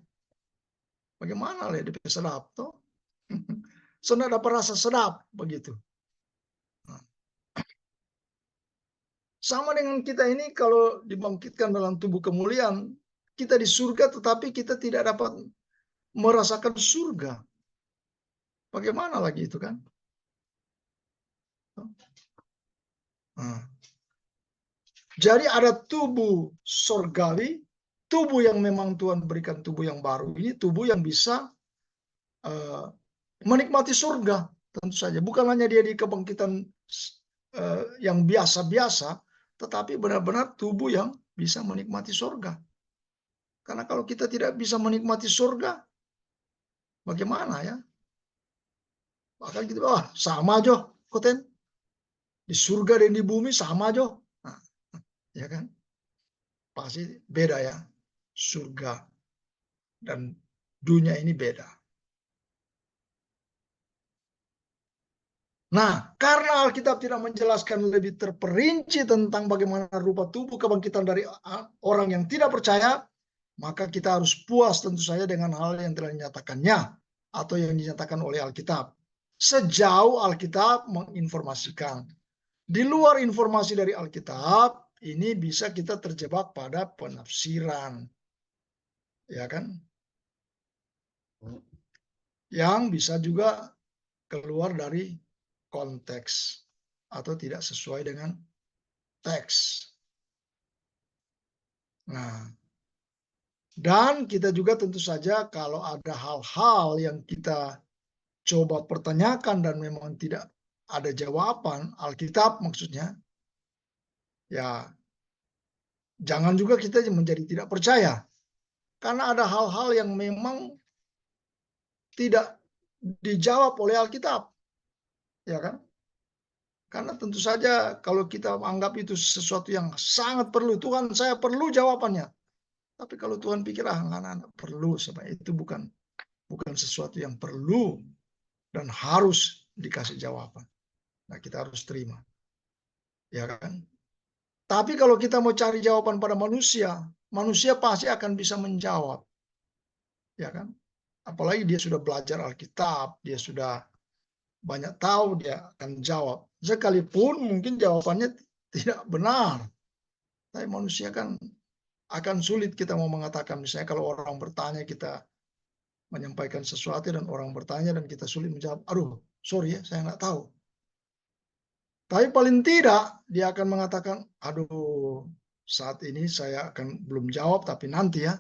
bagaimana lah dia sedap toh? Sudah dapat rasa sedap begitu. Sama dengan kita ini kalau dibangkitkan dalam tubuh kemuliaan, kita di surga tetapi kita tidak dapat merasakan surga. Bagaimana lagi itu kan? Nah. Jadi ada tubuh surgawi, tubuh yang memang Tuhan berikan tubuh yang baru ini, tubuh yang bisa menikmati surga tentu saja. Bukan hanya dia di kebangkitan yang biasa-biasa, tetapi benar-benar tubuh yang bisa menikmati surga. Karena kalau kita tidak bisa menikmati surga, bagaimana ya? Bahkan kita, sama aja, Koten. Di surga dan di bumi sama aja. Nah, ya kan? Pasti beda ya. Surga dan dunia ini beda. Nah, karena Alkitab tidak menjelaskan lebih terperinci tentang bagaimana rupa tubuh kebangkitan dari orang yang tidak percaya, maka kita harus puas tentu saja dengan hal yang telah dinyatakannya atau yang dinyatakan oleh Alkitab. Sejauh Alkitab menginformasikan. Di luar informasi dari Alkitab, ini bisa kita terjebak pada penafsiran. Ya kan? Yang bisa juga keluar dari konteks atau tidak sesuai dengan teks. Nah, dan kita juga tentu saja kalau ada hal-hal yang kita coba pertanyakan dan memang tidak ada jawaban, Alkitab maksudnya, ya jangan juga kita menjadi tidak percaya. Karena ada hal-hal yang memang tidak dijawab oleh Alkitab. Ya kan? Karena tentu saja kalau kita anggap itu sesuatu yang sangat perlu, Tuhan saya perlu jawabannya. Tapi kalau Tuhan pikir, anak-anak perlu, sama itu bukan sesuatu yang perlu dan harus dikasih jawaban. Nah, kita harus terima. Ya kan? Tapi kalau kita mau cari jawaban pada manusia, manusia pasti akan bisa menjawab. Ya kan? Apalagi dia sudah belajar Alkitab, dia sudah banyak tahu, dia akan jawab. Sekalipun mungkin jawabannya tidak benar. Tapi manusia kan akan sulit kita mau mengatakan, misalnya kalau orang bertanya kita menyampaikan sesuatu dan orang bertanya dan kita sulit menjawab, aduh sorry ya saya nggak tahu. Tapi paling tidak dia akan mengatakan, aduh saat ini saya akan belum jawab tapi nanti ya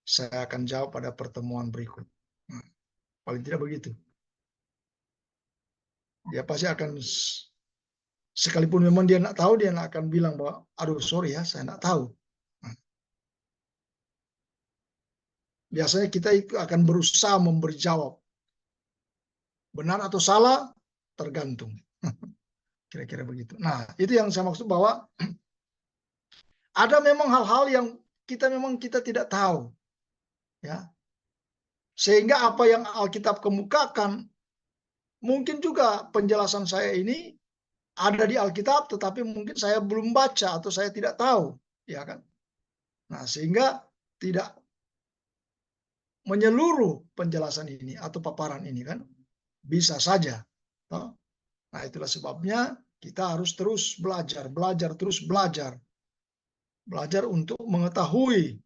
saya akan jawab pada pertemuan berikut. Nah, paling tidak begitu. Dia pasti akan, sekalipun memang dia nggak tahu, dia nggak akan bilang bahwa, aduh sorry ya, saya nggak tahu. Nah, biasanya kita itu akan berusaha memberi jawab. Benar atau salah, tergantung. Kira-kira begitu. Nah, itu yang saya maksud bahwa ada memang hal-hal yang kita tidak tahu. Ya. Sehingga apa yang Alkitab kemukakan, mungkin juga penjelasan saya ini ada di Alkitab, tetapi mungkin saya belum baca atau saya tidak tahu, ya kan? Nah, sehingga tidak menyeluruh penjelasan ini atau paparan ini kan, bisa saja. Toh. Nah, itulah sebabnya kita harus terus belajar, terus belajar. Belajar untuk mengetahui,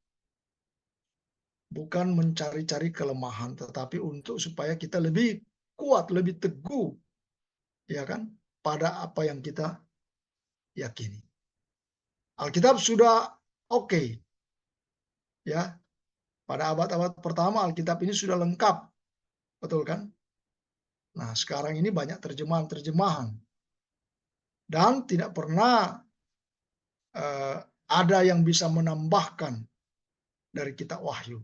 bukan mencari-cari kelemahan, tetapi untuk supaya kita lebih kuat, lebih teguh, ya kan, pada apa yang kita yakini. Alkitab sudah oke, ya. Pada abad-abad pertama Alkitab ini sudah lengkap, betul kan? Nah, sekarang ini banyak terjemahan-terjemahan dan tidak pernah ada yang bisa menambahkan dari kitab Wahyu.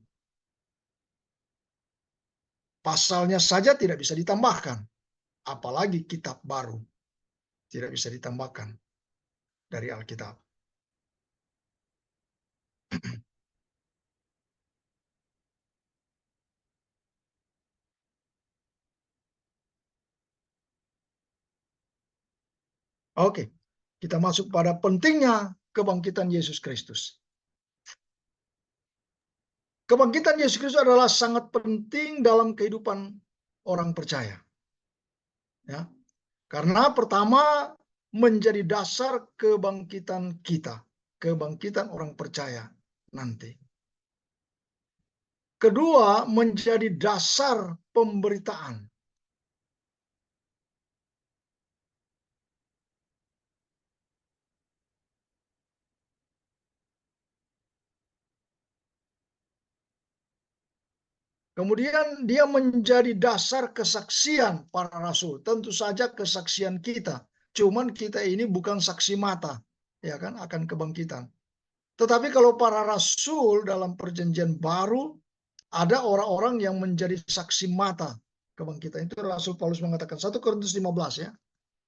Pasalnya saja tidak bisa ditambahkan, apalagi kitab baru tidak bisa ditambahkan dari Alkitab. Oke, kita masuk pada pentingnya kebangkitan Yesus Kristus. Kebangkitan Yesus Kristus adalah sangat penting dalam kehidupan orang percaya. Ya. Karena pertama menjadi dasar kebangkitan kita, kebangkitan orang percaya nanti. Kedua, menjadi dasar pemberitaan. Kemudian dia menjadi dasar kesaksian para rasul. Tentu saja kesaksian kita. Cuman kita ini bukan saksi mata, ya kan, akan kebangkitan. Tetapi kalau para rasul dalam perjanjian baru, ada orang-orang yang menjadi saksi mata kebangkitan. Itu Rasul Paulus mengatakan 1 Korintus 15 ya.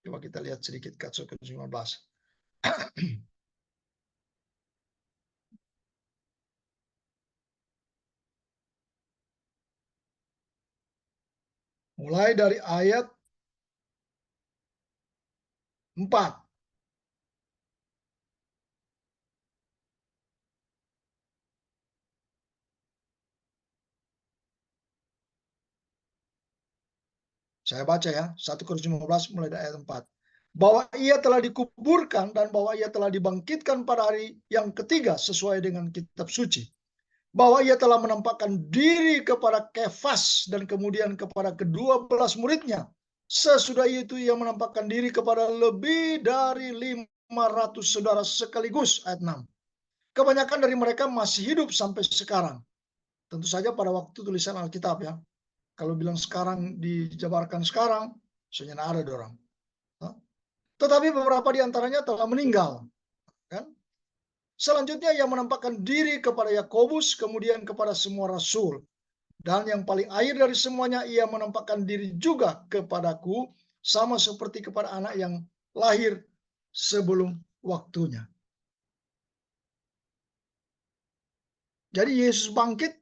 Coba kita lihat sedikit 1 Korintus 15. Mulai dari ayat 4. Saya baca ya, 1 Korintus 15 mulai dari ayat 4. Bahwa ia telah dikuburkan dan bahwa ia telah dibangkitkan pada hari yang ketiga sesuai dengan kitab suci. Bahwa ia telah menampakkan diri kepada Kefas dan kemudian kepada kedua belas muridnya. Sesudah itu ia menampakkan diri kepada lebih dari 500 saudara sekaligus. Ayat 6. Kebanyakan dari mereka masih hidup sampai sekarang. Tentu saja pada waktu tulisan Alkitab ya. Kalau bilang sekarang dijabarkan sekarang, sebenarnya ada orang. Tetapi beberapa di antaranya telah meninggal. Kan? Selanjutnya ia menampakkan diri kepada Yakobus, kemudian kepada semua rasul. Dan yang paling akhir dari semuanya, ia menampakkan diri juga kepadaku, sama seperti kepada anak yang lahir sebelum waktunya. Jadi Yesus bangkit,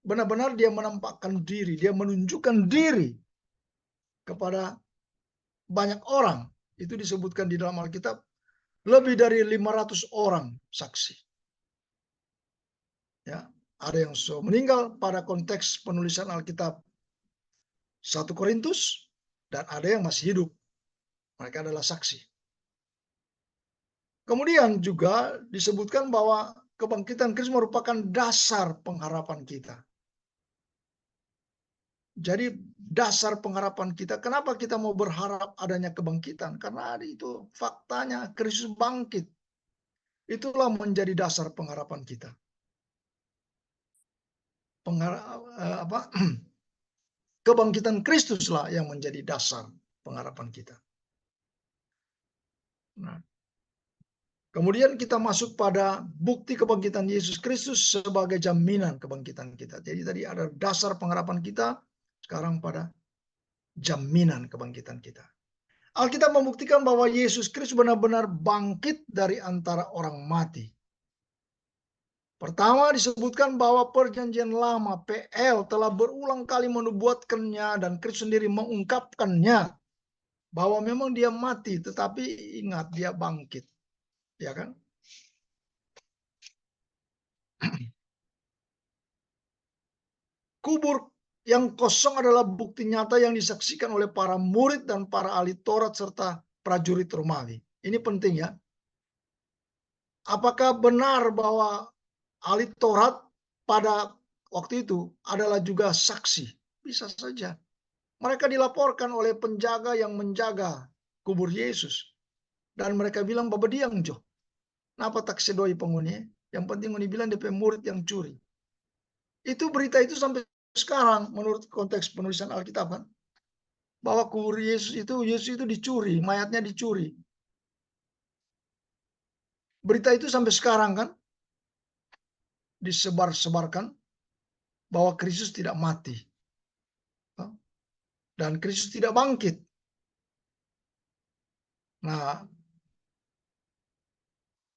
benar-benar dia menampakkan diri, dia menunjukkan diri kepada banyak orang. Itu disebutkan di dalam Alkitab, lebih dari 500 orang saksi. Ya, ada yang sudah meninggal pada konteks penulisan Alkitab 1 Korintus, dan ada yang masih hidup. Mereka adalah saksi. Kemudian juga disebutkan bahwa kebangkitan Kristus merupakan dasar pengharapan kita. Jadi dasar pengharapan kita, kenapa kita mau berharap adanya kebangkitan? Karena itu faktanya Kristus bangkit. Itulah menjadi dasar pengharapan kita. Kebangkitan Kristuslah yang menjadi dasar pengharapan kita. Nah, kemudian kita masuk pada bukti kebangkitan Yesus Kristus sebagai jaminan kebangkitan kita. Jadi tadi ada dasar pengharapan kita, sekarang pada jaminan kebangkitan kita. Alkitab membuktikan bahwa Yesus Kristus benar-benar bangkit dari antara orang mati. Pertama disebutkan bahwa perjanjian lama PL telah berulang kali menubuatkannya dan Kristus sendiri mengungkapkannya bahwa memang dia mati, tetapi ingat dia bangkit. Ya kan? Kubur yang kosong adalah bukti nyata yang disaksikan oleh para murid dan para ahli Taurat serta prajurit Romawi. Ini penting ya. Apakah benar bahwa ahli Taurat pada waktu itu adalah juga saksi? Bisa saja. Mereka dilaporkan oleh penjaga yang menjaga kubur Yesus. Dan mereka bilang, "Bapa diang jo. Napa tak sedoi penghuni? Yang penting ini bilang DP murid yang curi." Itu berita itu sampai sekarang menurut konteks penulisan Alkitab kan. Bahwa kubur Yesus itu dicuri, mayatnya dicuri. Berita itu sampai sekarang kan disebar-sebarkan bahwa Kristus tidak mati. Dan Kristus tidak bangkit. Nah,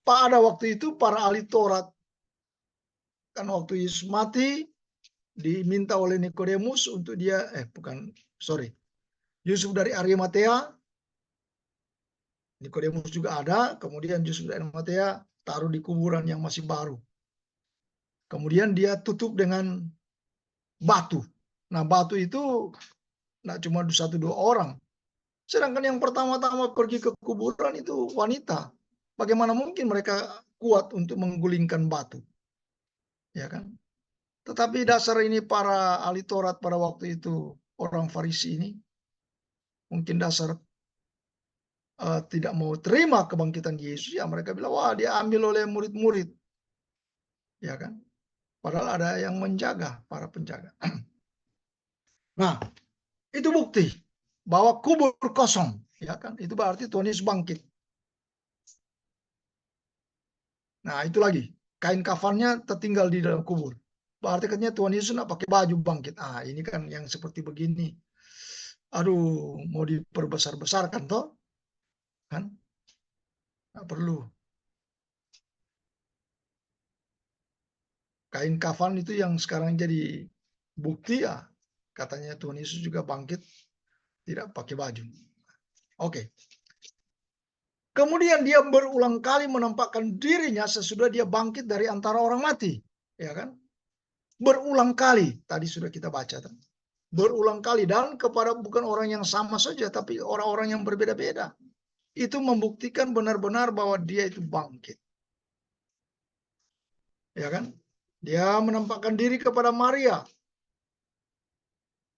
pada waktu itu para ahli Taurat, kan waktu Yesus mati, diminta oleh Nikodemus untuk dia, Yusuf dari Arimatea, Nikodemus juga ada, kemudian Yusuf dari Arimatea taruh di kuburan yang masih baru. Kemudian dia tutup dengan batu. Nah, batu itu tidak cuma 1-2 orang. Sedangkan yang pertama-tama pergi ke kuburan itu wanita. Bagaimana mungkin mereka kuat untuk menggulingkan batu? Ya kan? Tetapi dasar ini para ahli Taurat pada waktu itu, orang Farisi ini, mungkin dasar tidak mau terima kebangkitan Yesus, ya mereka bilang, wah dia ambil oleh murid-murid. Ya kan? Padahal ada yang menjaga, para penjaga. Nah, itu bukti bahwa kubur kosong. Ya kan? Itu berarti Tuhan Yesus bangkit. Nah, itu lagi. Kain kafannya tertinggal di dalam kubur. Berarti katanya Tuhan Yesus tidak pakai baju bangkit. Ah, ini kan yang seperti begini. Aduh, mau diperbesar-besarkan toh? Kan? Nggak perlu. Kain kafan itu yang sekarang jadi bukti ya. Katanya Tuhan Yesus juga bangkit tidak pakai baju. Oke. Kemudian dia berulang kali menampakkan dirinya sesudah dia bangkit dari antara orang mati. Ya kan? Berulang kali. Tadi sudah kita baca. Berulang kali. Dan kepada bukan orang yang sama saja. Tapi orang-orang yang berbeda-beda. Itu membuktikan benar-benar bahwa dia itu bangkit. Ya kan? Dia menampakkan diri kepada Maria.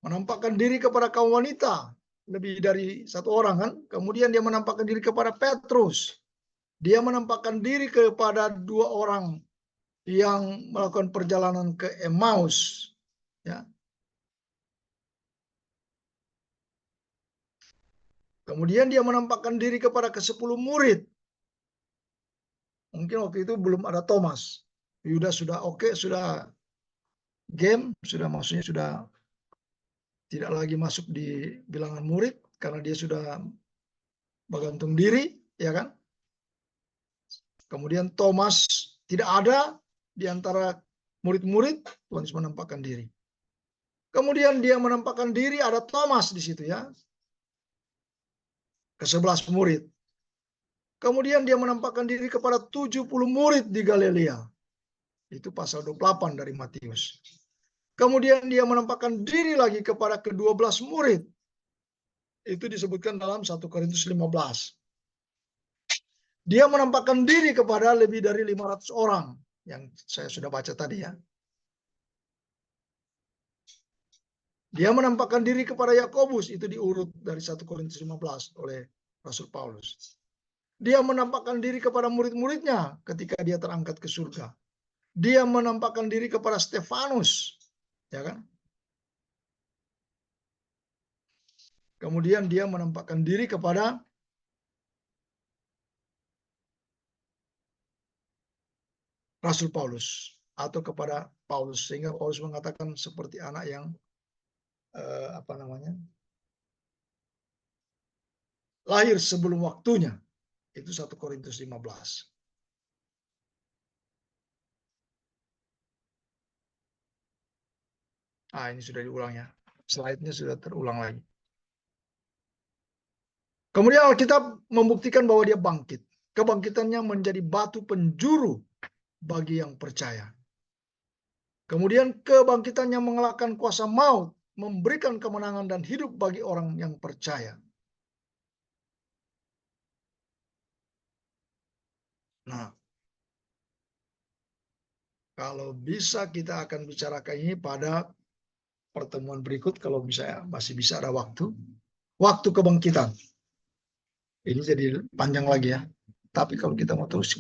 Menampakkan diri kepada kaum wanita. Lebih dari 1 orang kan. Kemudian dia menampakkan diri kepada Petrus. Dia menampakkan diri kepada 2 orang yang melakukan perjalanan ke Emmaus. Ya. Kemudian dia menampakkan diri kepada ke-10 murid. Mungkin waktu itu belum ada Thomas. Yudas sudah oke, sudah game, sudah maksudnya sudah tidak lagi masuk di bilangan murid karena dia sudah bergantung diri, ya kan? Kemudian Thomas tidak ada di antara murid-murid, Tuhan Yesus menampakkan diri. Kemudian dia menampakkan diri, ada Thomas di situ ya. Ke-11 murid. Kemudian dia menampakkan diri kepada 70 murid di Galilea. Itu pasal 28 dari Matius. Kemudian dia menampakkan diri lagi kepada ke-12 murid. Itu disebutkan dalam 1 Korintus 15. Dia menampakkan diri kepada lebih dari 500 orang. Yang saya sudah baca tadi ya. Dia menampakkan diri kepada Yakobus. Itu diurut dari 1 Korintus 15 oleh Rasul Paulus. Dia menampakkan diri kepada murid-muridnya ketika dia terangkat ke surga. Dia menampakkan diri kepada Stefanus. Ya kan? kemudian dia menampakkan diri kepada Rasul Paulus atau kepada Paulus, sehingga Paulus mengatakan seperti anak yang lahir sebelum waktunya. Itu 1 Korintus 15. Ini sudah diulang ya. Slide-nya sudah terulang lagi. Kemudian Alkitab membuktikan bahwa dia bangkit. Kebangkitannya menjadi batu penjuru bagi yang percaya. Kemudian kebangkitannya mengalahkan kuasa maut, memberikan kemenangan dan hidup bagi orang yang percaya. Nah, kalau bisa kita akan bicarakan ini pada pertemuan berikut, kalau misalnya masih bisa ada waktu. Waktu kebangkitan. Ini jadi panjang lagi ya. Tapi kalau kita mau terus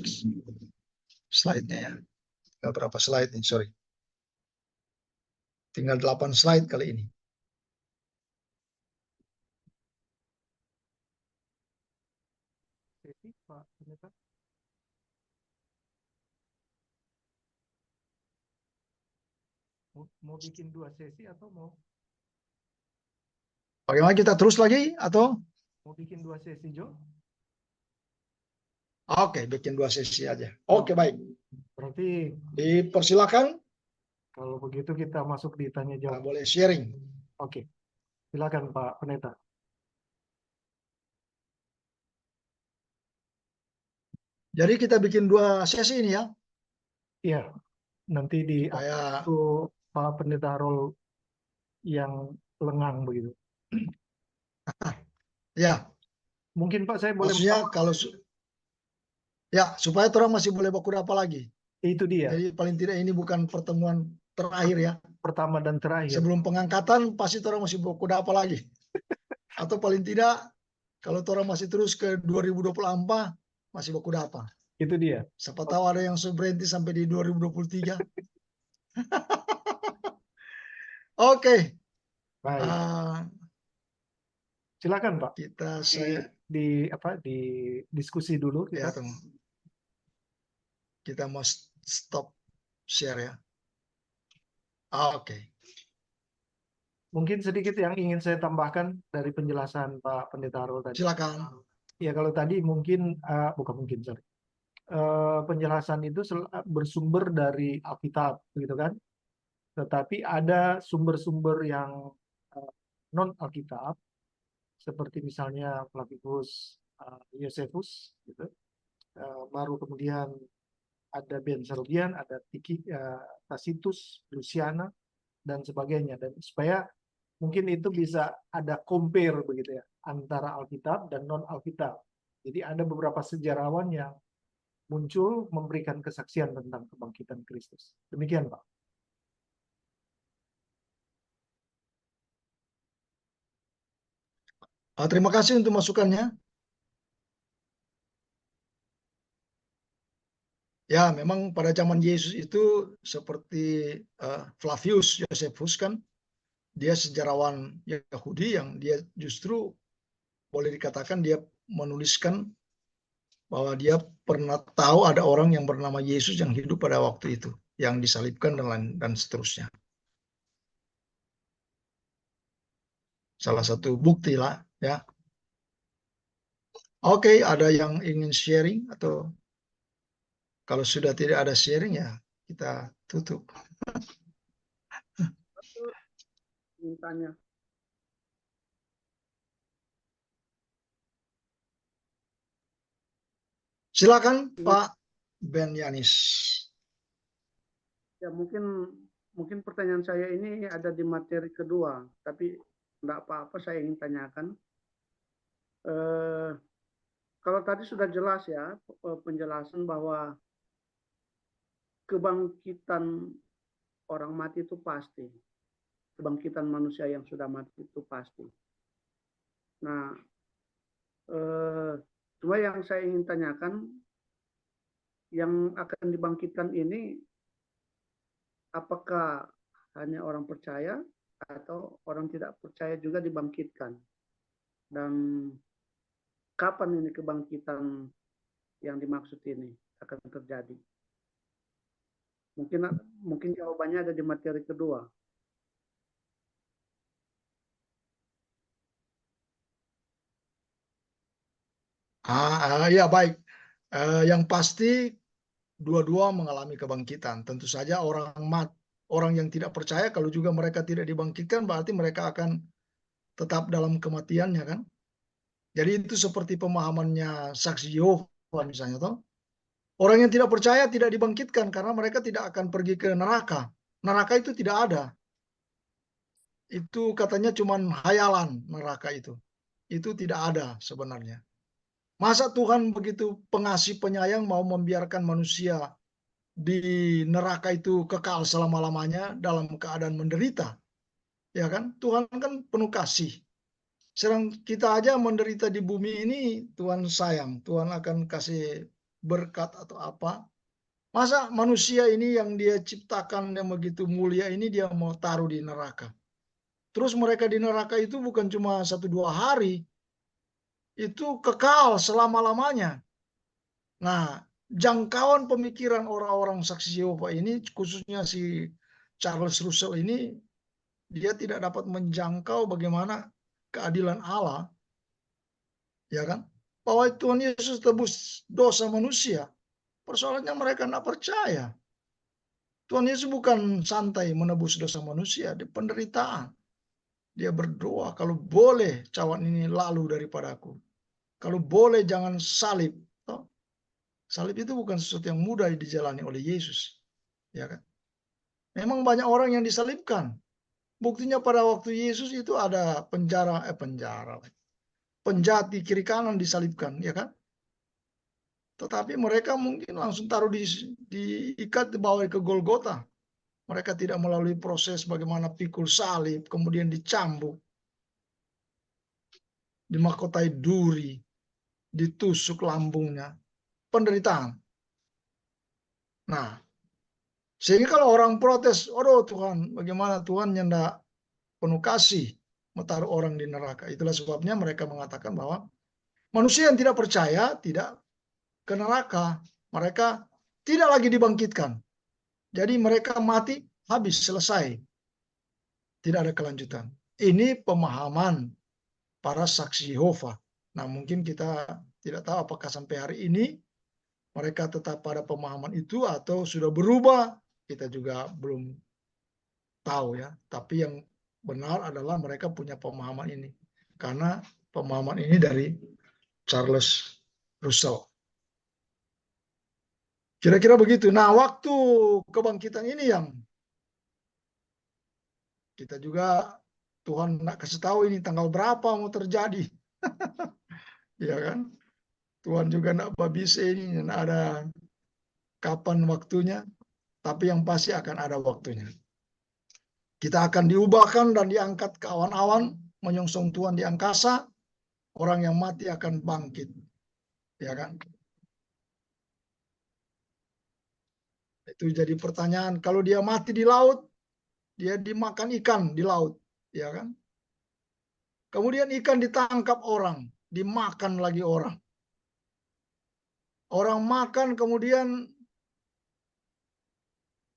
slide-nya ya. Tinggal berapa slide nih, sorry. Tinggal 8 slide kali ini. Pak Pendeta. Mau bikin 2 sesi atau mau Bagaimana kita terus lagi atau? mau bikin 2 sesi, Jo? Oke, bikin 2 sesi aja. Oke, baik. Berarti Dipersilakan. kalau begitu kita masuk di tanya jawab. Boleh sharing. Oke. Silakan Pak Pendeta. Jadi kita bikin 2 sesi ini ya. Iya. Nanti di Supaya waktu Pak Pendeta Rol yang lengang begitu. ya, Mungkin Pak saya boleh maksudnya kalau ya supaya orang masih boleh baku apa lagi. itu dia. Jadi paling tidak ini bukan pertemuan terakhir ya. Pertama dan terakhir. Sebelum pengangkatan pasti orang masih baku apa lagi. Atau paling tidak kalau orang masih terus ke 2024 masih baku apa. Itu dia. Siapa tahu ada yang berhenti sampai di 2023. Oke. Baik. Silakan Pak. Di diskusi dulu kita. Ya, kita mau stop share ya. Oke. Mungkin sedikit yang ingin saya tambahkan dari penjelasan Pak Pendeta Rol tadi. Silakan. Ya kalau tadi mungkin bukan mungkin sorry. Penjelasan itu bersumber dari Alkitab, gitu kan? Tetapi ada sumber-sumber yang non Alkitab, seperti misalnya Flavius Josephus, gitu. Baru kemudian ada Ben Sarugian, ada Tacitus, Luciana, dan sebagainya. Dan supaya mungkin itu bisa ada compare begitu ya antara Alkitab dan non Alkitab. Jadi ada beberapa sejarawan yang muncul memberikan kesaksian tentang kebangkitan Kristus. Demikian, Pak. Terima kasih untuk masukannya. Ya, memang pada zaman Yesus itu seperti Flavius Josephus kan, dia sejarawan Yahudi yang dia justru boleh dikatakan dia menuliskan bahwa dia pernah tahu ada orang yang bernama Yesus yang hidup pada waktu itu, yang disalibkan dan seterusnya. Salah satu bukti lah ya. Oke, ada yang ingin sharing atau kalau sudah tidak ada sharing ya kita tutup. Mintanya. Silakan Pak Ben Yanis. Ya mungkin pertanyaan saya ini ada di materi kedua, tapi enggak apa-apa saya ingin tanyakan. Kalau tadi sudah jelas ya penjelasan bahwa kebangkitan orang mati itu pasti. Kebangkitan manusia yang sudah mati itu pasti. Nah, cuma yang saya ingin tanyakan, yang akan dibangkitkan ini apakah hanya orang percaya atau orang tidak percaya juga dibangkitkan? Dan kapan ini kebangkitan yang dimaksud ini akan terjadi? Mungkin jawabannya ada di materi kedua. Ya baik. Yang pasti dua-dua mengalami kebangkitan. Tentu saja orang yang tidak percaya, kalau juga mereka tidak dibangkitkan, berarti mereka akan tetap dalam kematiannya kan. Jadi itu seperti pemahamannya saksi Yehova misalnya toh. Orang yang tidak percaya tidak dibangkitkan karena mereka tidak akan pergi ke neraka. Neraka itu tidak ada. Itu katanya cuman hayalan neraka itu. Itu tidak ada sebenarnya. Masa Tuhan begitu pengasih penyayang mau membiarkan manusia di neraka itu kekal selama-lamanya dalam keadaan menderita? Ya kan? Tuhan kan penuh kasih. Sedang kita aja menderita di bumi ini, Tuhan sayang. Tuhan akan kasih berkat atau apa. Masa manusia ini yang dia ciptakan yang begitu mulia ini dia mau taruh di neraka. Terus mereka di neraka itu bukan cuma 1-2 hari. Itu kekal selama-lamanya. Nah, jangkauan pemikiran orang-orang saksi Yehova ini, khususnya si Charles Russell ini, dia tidak dapat menjangkau bagaimana keadilan Allah, ya kan? Bahwa Tuhan Yesus tebus dosa manusia. Persoalannya mereka tidak percaya. Tuhan Yesus bukan santai menebus dosa manusia, di penderitaan. Dia berdoa, kalau boleh cawan ini lalu daripadaku. Kalau boleh jangan salib. Salib itu bukan sesuatu yang mudah dijalani oleh Yesus. Ya kan? Memang banyak orang yang disalibkan. Buktinya pada waktu Yesus itu ada penjahat di kiri kanan disalibkan, ya kan? Tetapi mereka mungkin langsung taruh diikat dibawa ke Golgota. Mereka tidak melalui proses bagaimana pikul salib, kemudian dicambuk, dimahkotai duri, ditusuk lambungnya, penderitaan. Nah, sehingga kalau orang protes, aduh Tuhan, bagaimana Tuhan yang tidak penuh kasih menaruh orang di neraka. Itulah sebabnya mereka mengatakan bahwa manusia yang tidak percaya tidak ke neraka. Mereka tidak lagi dibangkitkan. Jadi mereka mati, habis, selesai. Tidak ada kelanjutan. Ini pemahaman para saksi Yehova. Nah, mungkin kita tidak tahu apakah sampai hari ini mereka tetap pada pemahaman itu atau sudah berubah. Kita juga belum tahu ya. Tapi yang benar adalah mereka punya pemahaman ini. Karena pemahaman ini dari Charles Russell. Kira-kira begitu. Nah, waktu kebangkitan ini yang kita juga Tuhan nak kasih tahu ini tanggal berapa mau terjadi. Ya kan? Tuhan juga nak babise ini ada kapan waktunya, tapi yang pasti akan ada waktunya. Kita akan diubahkan dan diangkat ke awan-awan, menyongsong Tuhan di angkasa, orang yang mati akan bangkit. Ya kan? Itu jadi pertanyaan, kalau dia mati di laut, dia dimakan ikan di laut, ya kan? Kemudian ikan ditangkap orang, dimakan lagi orang. Orang makan kemudian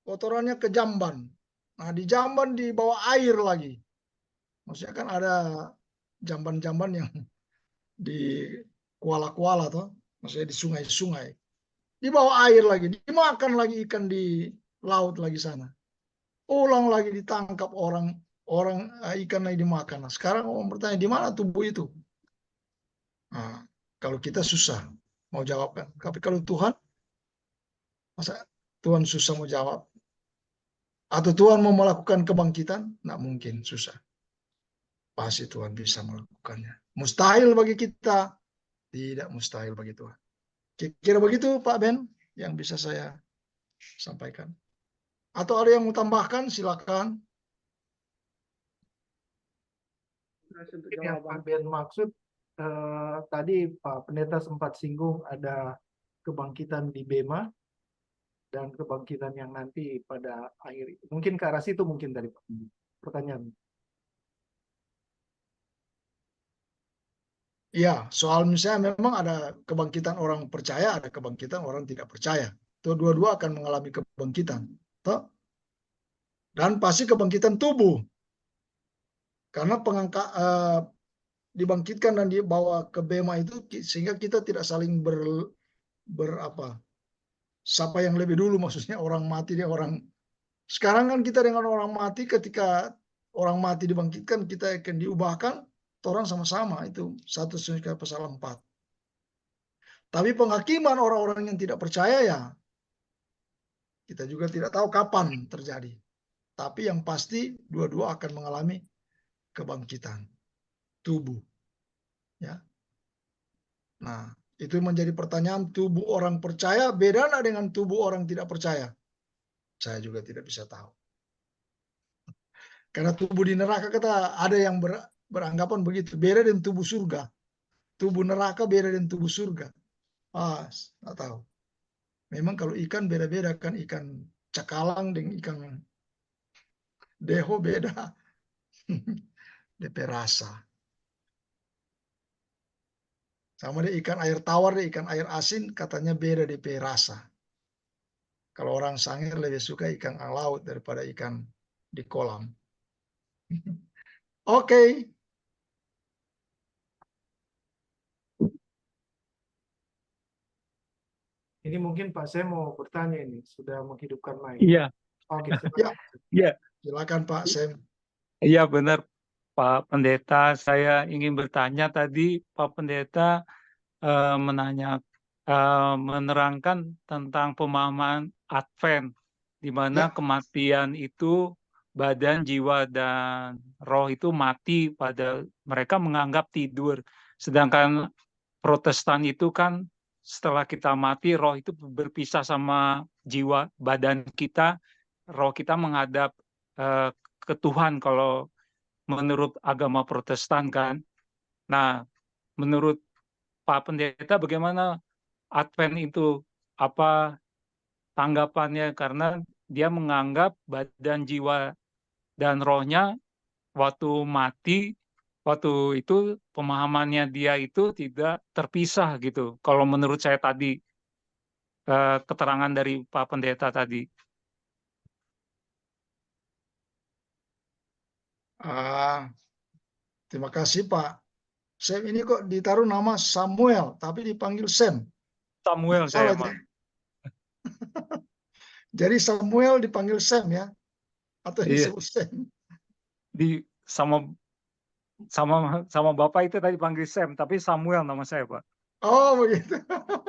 kotorannya ke jamban. Nah, di jamban dibawa air lagi. Maksudnya kan ada jamban-jamban yang di kuala-kuala toh, maksudnya di sungai-sungai. Dibawa air lagi, dimakan lagi ikan di laut lagi sana. Ulang lagi ditangkap orang ikan lagi dimakan. Nah, sekarang orang bertanya di mana tubuh itu? Nah, kalau kita susah mau jawabkan. Tapi kalau Tuhan, masa Tuhan susah mau jawab? Atau Tuhan mau melakukan kebangkitan? Nggak mungkin, susah. Pasti Tuhan bisa melakukannya. Mustahil bagi kita, tidak mustahil bagi Tuhan. Kira begitu Pak Ben yang bisa saya sampaikan. Atau ada yang mau tambahkan, silakan. Yang Pak Ben maksud tadi Pak Pendeta sempat singgung ada kebangkitan di Bema dan kebangkitan yang nanti pada akhir. Mungkin ke arah situ mungkin dari pertanyaan. Ya, soal misalnya memang ada kebangkitan orang percaya, ada kebangkitan orang tidak percaya. Itu dua-dua akan mengalami kebangkitan. Toh? Dan pasti kebangkitan tubuh. Karena dibangkitkan dan dibawa ke bema itu sehingga kita tidak saling berapa siapa yang lebih dulu, maksudnya orang mati dia orang. Sekarang kan kita dengan orang mati, ketika orang mati dibangkitkan kita akan diubahkan orang sama-sama, itu 1 Tesalonika pasal 4. Tapi penghakiman orang-orang yang tidak percaya ya kita juga tidak tahu kapan terjadi. Tapi yang pasti dua-dua akan mengalami kebangkitan tubuh, ya. Nah, itu menjadi pertanyaan, tubuh orang percaya beda nggak dengan tubuh orang tidak percaya? Saya juga tidak bisa tahu. Karena tubuh di neraka kita ada yang beranggapan begitu, beda dengan tubuh surga. Tubuh neraka beda dengan tubuh surga. Nggak tahu. Memang kalau ikan beda-beda kan, ikan cakalang dengan ikan deho beda. DP rasa. Sama deh ikan air tawar, deh ikan air asin katanya beda DP rasa. Kalau orang Sangir lebih suka ikan laut daripada ikan di kolam. Oke. Ini mungkin Pak Sam mau bertanya ini, sudah menghidupkan mic. Iya, Oke, Ya, silakan. iya, silakan Pak Sam. iya benar Pak Pendeta. Saya ingin bertanya tadi Pak Pendeta menerangkan tentang pemahaman Advent, di mana Ya, kematian itu badan, jiwa, dan roh itu mati pada mereka menganggap tidur. Sedangkan Protestan itu kan setelah kita mati, roh itu berpisah sama jiwa, badan kita, roh kita menghadap eh, ke Tuhan kalau menurut agama Protestan kan. Nah, menurut Pak Pendeta bagaimana Advent itu? Apa tanggapannya? Karena dia menganggap badan, jiwa, dan rohnya waktu mati, waktu itu pemahamannya dia itu tidak terpisah gitu. Kalau menurut saya tadi, keterangan dari Pak Pendeta tadi. terima kasih Pak. Sam ini kok ditaruh nama Samuel, tapi dipanggil Sam. Samuel saya Salah itu. mah. Jadi Samuel dipanggil Sam ya, atau Iya, disebut Sam. di sama sama Bapak itu tadi panggil Sam, tapi Samuel nama saya, Pak. Oh begitu.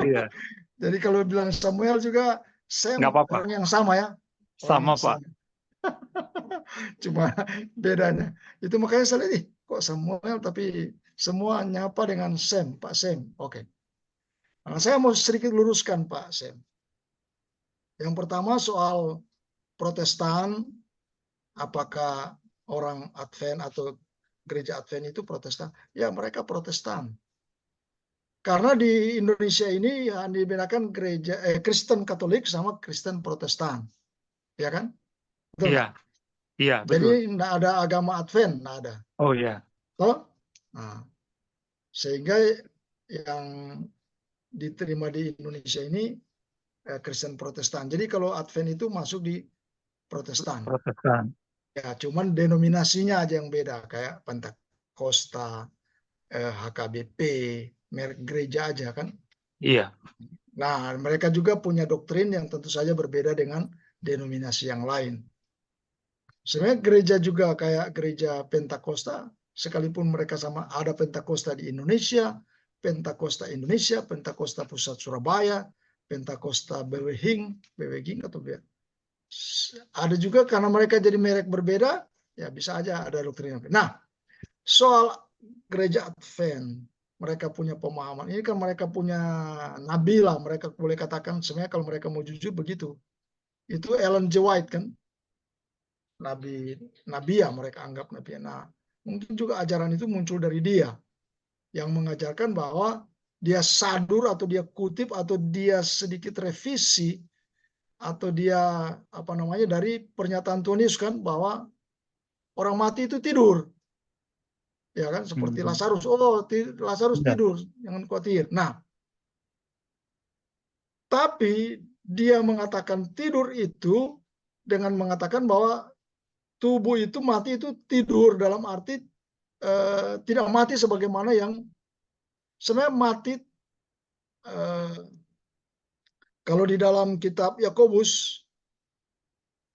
Iya, Jadi kalau bilang Samuel juga nggak Sam apa-apa. orang yang sama ya, orang Sama, yang Pak. sama. Cuma bedanya. Itu makanya saya lihat, kok Samuel tapi semua nyapa dengan Sam, Pak Sam. Oke. Nah, saya mau sedikit luruskan Pak Sam. Yang pertama soal Protestan, apakah orang Advent atau gereja Advent itu Protestan? Ya mereka Protestan. Karena di Indonesia ini ya dibedakan gereja Kristen Katolik sama Kristen Protestan, ya kan? Betul Iya, nggak? iya, Jadi betul. nggak ada agama Advent, nggak ada. Oh iya, Toh? Nah, sehingga yang diterima di Indonesia ini Kristen Protestan. Jadi kalau Advent itu masuk di Protestan. Protestan. Ya, cuman denominasinya aja yang beda, kayak Pentakosta, HKBP, merek gereja aja kan. Iya, Nah, mereka juga punya doktrin yang tentu saja berbeda dengan denominasi yang lain. Sebenarnya gereja juga kayak gereja Pentakosta, sekalipun mereka sama, ada Pentakosta di Indonesia, Pentakosta Indonesia, Pentakosta Pusat Surabaya, Pentakosta Beweging atau ada juga karena mereka jadi merek berbeda, ya bisa aja ada doktrin. Nah, soal gereja Advent, mereka punya pemahaman. Ini kan mereka punya nabi lah, mereka boleh katakan sebenarnya kalau mereka mau jujur begitu. Itu Ellen G. White kan, nabi ya mereka anggap nabi. Nah, mungkin juga ajaran itu muncul dari dia yang mengajarkan bahwa dia sadur atau dia kutip atau dia sedikit revisi atau dia apa namanya dari pernyataan Tuhan Yesus kan bahwa orang mati itu tidur. Ya kan, seperti Hmm. Lazarus. Oh, Lazarus Iya. tidur, jangan khawatir. Nah, tapi dia mengatakan tidur itu dengan mengatakan bahwa tubuh itu mati itu tidur dalam arti tidak mati sebagaimana yang sebenarnya mati. Kalau di dalam kitab Yakobus,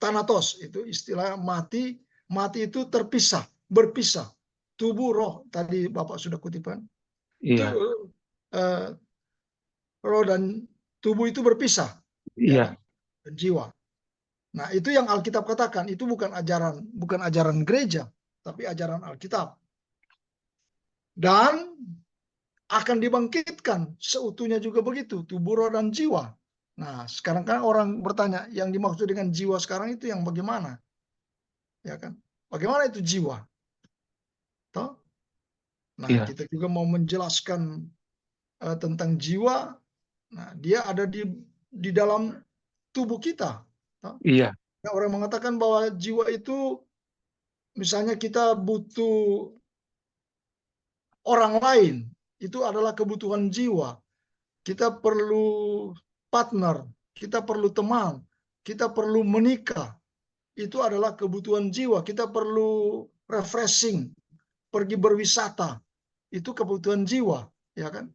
thanatos itu istilah mati. Mati itu terpisah, berpisah. Tubuh, roh, tadi Bapak sudah kutipkan. Iya. Roh dan tubuh itu berpisah, ya Iya. kan? Dan jiwa. Nah, itu yang Alkitab katakan, itu bukan ajaran gereja, tapi ajaran Alkitab. Dan akan dibangkitkan seutuhnya juga begitu, tubuh, roh, dan jiwa. Nah, sekarang kan orang bertanya, yang dimaksud dengan jiwa sekarang itu yang bagaimana? Ya kan? Bagaimana itu jiwa? Toh? Nah, Iya. kita juga mau menjelaskan tentang jiwa. Nah, dia ada di dalam tubuh kita. Toh? Iya. Nah, orang mengatakan bahwa jiwa itu, misalnya kita butuh orang lain, itu adalah kebutuhan jiwa. Kita perlu partner, kita perlu teman, kita perlu menikah. Itu adalah kebutuhan jiwa. Kita perlu refreshing, pergi berwisata. Itu kebutuhan jiwa, ya kan?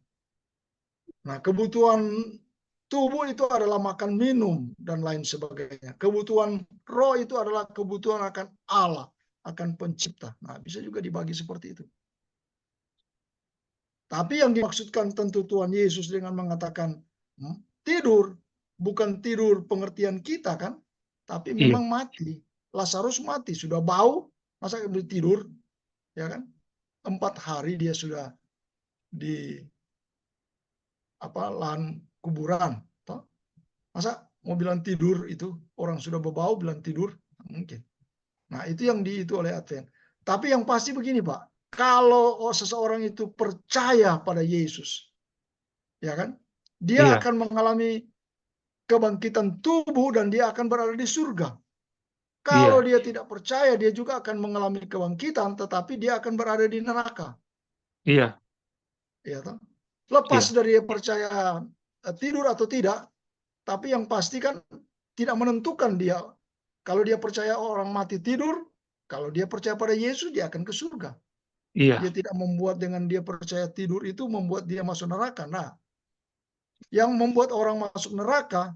Nah, kebutuhan tubuh itu adalah makan, minum, dan lain sebagainya. Kebutuhan roh itu adalah kebutuhan akan Allah, akan pencipta. Nah, bisa juga dibagi seperti itu. Tapi yang dimaksudkan tentu Tuhan Yesus dengan mengatakan tidur, bukan tidur pengertian kita kan, tapi Iya. memang mati. Lazarus mati, sudah bau, masa tidur, ya kan? 4 hari dia sudah di lahan kuburan. Toh? Masa mau bilang tidur itu, orang sudah berbau bilang tidur? Mungkin. Nah, itu yang itu oleh Advent. Tapi yang pasti begini, Pak. Kalau seseorang itu percaya pada Yesus, ya kan? Dia Iya. akan mengalami kebangkitan tubuh dan dia akan berada di surga. Kalau Iya. dia tidak percaya, dia juga akan mengalami kebangkitan, tetapi dia akan berada di neraka. Iya. Ya, toh? Lepas Iya. dari dia percaya tidur atau tidak, tapi yang pasti kan tidak menentukan dia. Kalau dia percaya orang mati tidur, kalau dia percaya pada Yesus, dia akan ke surga. Iya. Dia tidak membuat dengan dia percaya tidur itu membuat dia masuk neraka. Nah, yang membuat orang masuk neraka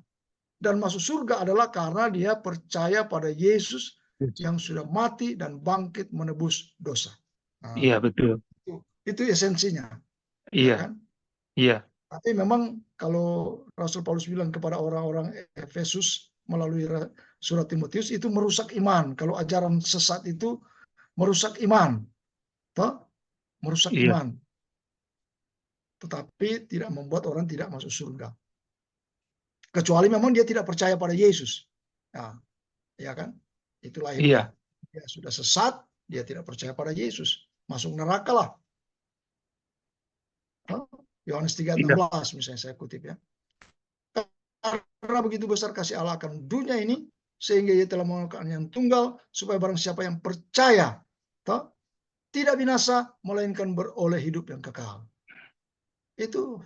dan masuk surga adalah karena dia percaya pada Yesus yang sudah mati dan bangkit menebus dosa. Nah, Iya, betul. itu esensinya, ya Iya. kan? Iya. Tapi memang kalau Rasul Paulus bilang kepada orang-orang Efesus melalui surat Timotius, itu merusak iman. Kalau ajaran sesat itu merusak iman, toh? Merusak Iya. iman. Tetapi tidak membuat orang tidak masuk surga. Kecuali memang dia tidak percaya pada Yesus. Nah, ya kan? Itulah Iya. akhirnya dia sudah sesat, dia tidak percaya pada Yesus. Masuk neraka lah. Yohanes Iya. 3:16 misalnya saya kutip ya. Karena begitu besar kasih Allah akan dunia ini, sehingga ia telah mengeluarkan yang tunggal, supaya barang siapa yang percaya, toh, tidak binasa, melainkan beroleh hidup yang kekal. Itu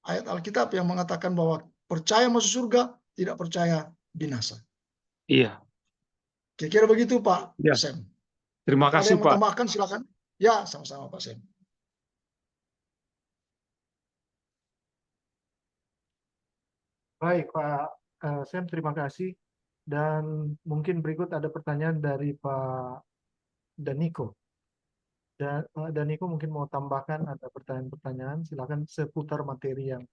ayat Alkitab yang mengatakan bahwa percaya masuk surga, tidak percaya binasa. Iya. Kira-kira begitu Pak Iya. Sam. Terima Kalau ada kasih, yang mau Pak. tambahkan silakan. Ya, sama-sama Pak Sam. Baik, Pak Sam, terima kasih. Dan mungkin berikut ada pertanyaan dari Pak Daniko. Dan Pak Daniko mungkin mau tambahkan, ada pertanyaan-pertanyaan, silakan seputar materi yang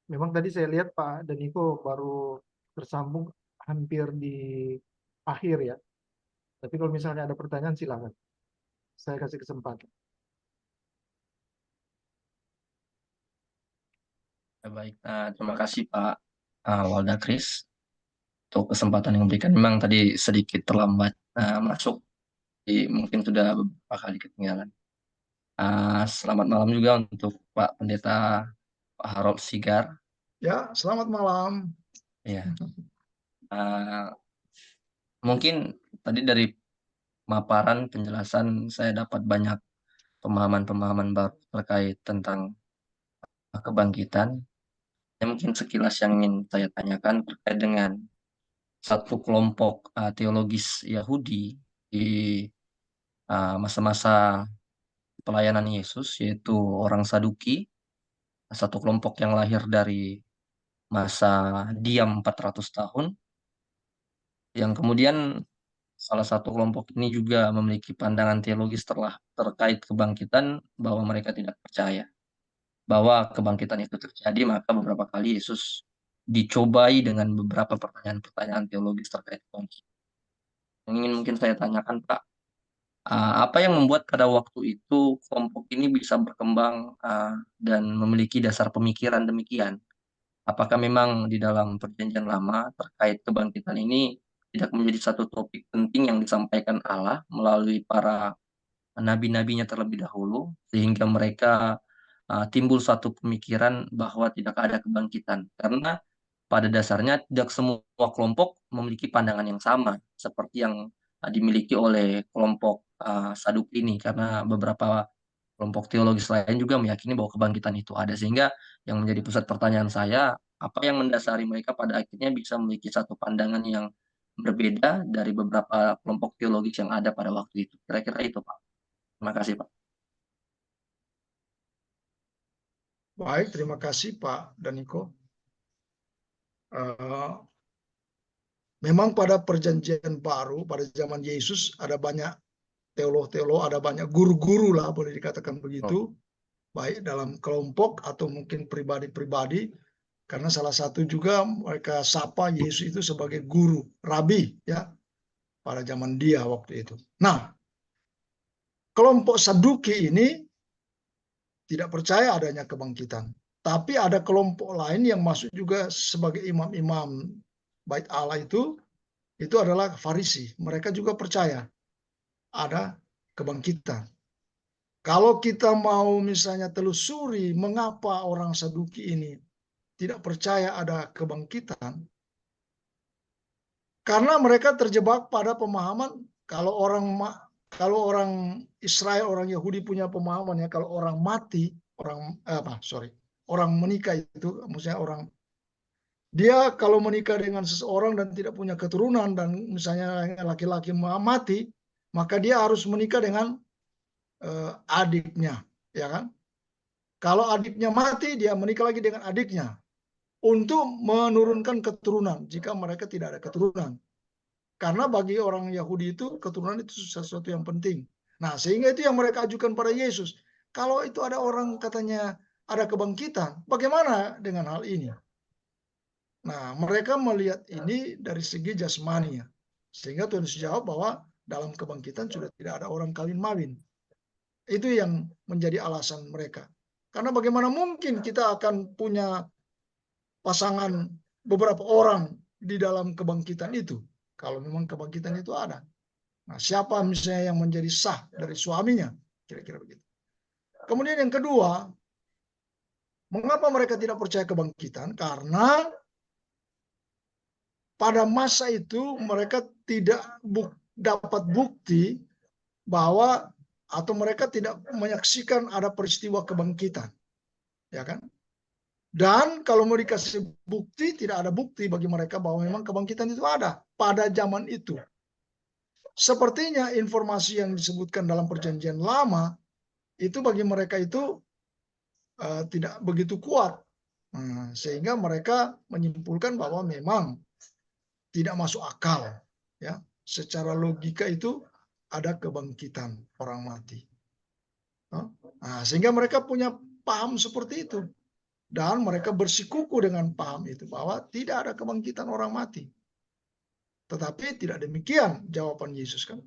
memang tadi saya lihat Pak Daniko baru tersambung hampir di akhir ya. Tapi kalau misalnya ada pertanyaan silakan. Saya kasih kesempatan. Baik, terima kasih Pak Walda Kris untuk kesempatan yang diberikan. Memang tadi sedikit terlambat masuk, mungkin sudah beberapa kali ketinggalan. Selamat malam juga untuk Pak Pendeta Pak Harold Sigar. Ya, selamat malam. Ya, mungkin tadi dari paparan penjelasan saya dapat banyak pemahaman-pemahaman baru terkait tentang kebangkitan. Ya, mungkin sekilas yang ingin saya tanyakan terkait dengan satu kelompok teologis Yahudi di masa-masa pelayanan Yesus, yaitu orang Saduki, satu kelompok yang lahir dari masa diam 400 tahun, yang kemudian salah satu kelompok ini juga memiliki pandangan teologis terkait kebangkitan, bahwa mereka tidak percaya bahwa kebangkitan itu terjadi. Maka beberapa kali Yesus dicobai dengan beberapa pertanyaan-pertanyaan teologis terkait kebangkitan. Yang ingin mungkin saya tanyakan, Pak, apa yang membuat pada waktu itu kelompok ini bisa berkembang dan memiliki dasar pemikiran demikian? Apakah memang di dalam Perjanjian Lama terkait kebangkitan ini tidak menjadi satu topik penting yang disampaikan Allah melalui para nabi-nabinya terlebih dahulu, sehingga mereka timbul satu pemikiran bahwa tidak ada kebangkitan? Karena pada dasarnya tidak semua kelompok memiliki pandangan yang sama seperti yang dimiliki oleh kelompok Saduki ini, karena beberapa kelompok teologis lain juga meyakini bahwa kebangkitan itu ada. Sehingga yang menjadi pusat pertanyaan saya, apa yang mendasari mereka pada akhirnya bisa memiliki satu pandangan yang berbeda dari beberapa kelompok teologis yang ada pada waktu itu? Kira-kira itu, Pak. Terima kasih, Pak. Baik, terima kasih Pak Daniko. Memang pada perjanjian baru, pada zaman Yesus, ada banyak teolog-teolog, ada banyak guru-guru lah, boleh dikatakan begitu, baik dalam kelompok atau mungkin pribadi-pribadi, karena salah satu juga mereka sapa Yesus itu sebagai guru, rabi, ya, pada zaman dia waktu itu. Nah, kelompok Saduki ini tidak percaya adanya kebangkitan. Tapi ada kelompok lain yang masuk juga sebagai imam-imam bait Allah itu adalah Farisi. Mereka juga percaya ada kebangkitan. Kalau kita mau misalnya telusuri mengapa orang Saduki ini tidak percaya ada kebangkitan, karena mereka terjebak pada pemahaman kalau orang Israel, orang Yahudi punya pemahaman ya, kalau orang mati, orang menikah itu, maksudnya dia kalau menikah dengan seseorang dan tidak punya keturunan, dan misalnya laki-laki mati, maka dia harus menikah dengan adiknya, ya kan? Kalau adiknya mati, dia menikah lagi dengan adiknya untuk menurunkan keturunan jika mereka tidak ada keturunan. Karena bagi orang Yahudi itu keturunan itu sesuatu yang penting. Nah, sehingga itu yang mereka ajukan pada Yesus. Kalau itu ada orang katanya ada kebangkitan, bagaimana dengan hal ini? Nah, mereka melihat ini dari segi jasmani, sehingga Tuhan Yesus jawab bahwa dalam kebangkitan sudah tidak ada orang kawin mawin. Itu yang menjadi alasan mereka. Karena bagaimana mungkin kita akan punya pasangan beberapa orang di dalam kebangkitan itu, kalau memang kebangkitan itu ada. Nah, siapa misalnya yang menjadi sah dari suaminya? Kira-kira begitu. Kemudian yang kedua, mengapa mereka tidak percaya kebangkitan? Karena pada masa itu mereka tidak dapat bukti bahwa, atau mereka tidak menyaksikan ada peristiwa kebangkitan, ya kan? Dan kalau mau dikasih bukti, tidak ada bukti bagi mereka bahwa memang kebangkitan itu ada pada zaman itu. Sepertinya informasi yang disebutkan dalam Perjanjian Lama itu bagi mereka itu tidak begitu kuat, sehingga mereka menyimpulkan bahwa memang tidak masuk akal, ya, secara logika itu ada kebangkitan orang mati. Nah, sehingga mereka punya paham seperti itu, dan mereka bersikuku dengan paham itu bahwa tidak ada kebangkitan orang mati. Tetapi tidak demikian jawaban Yesus, kan,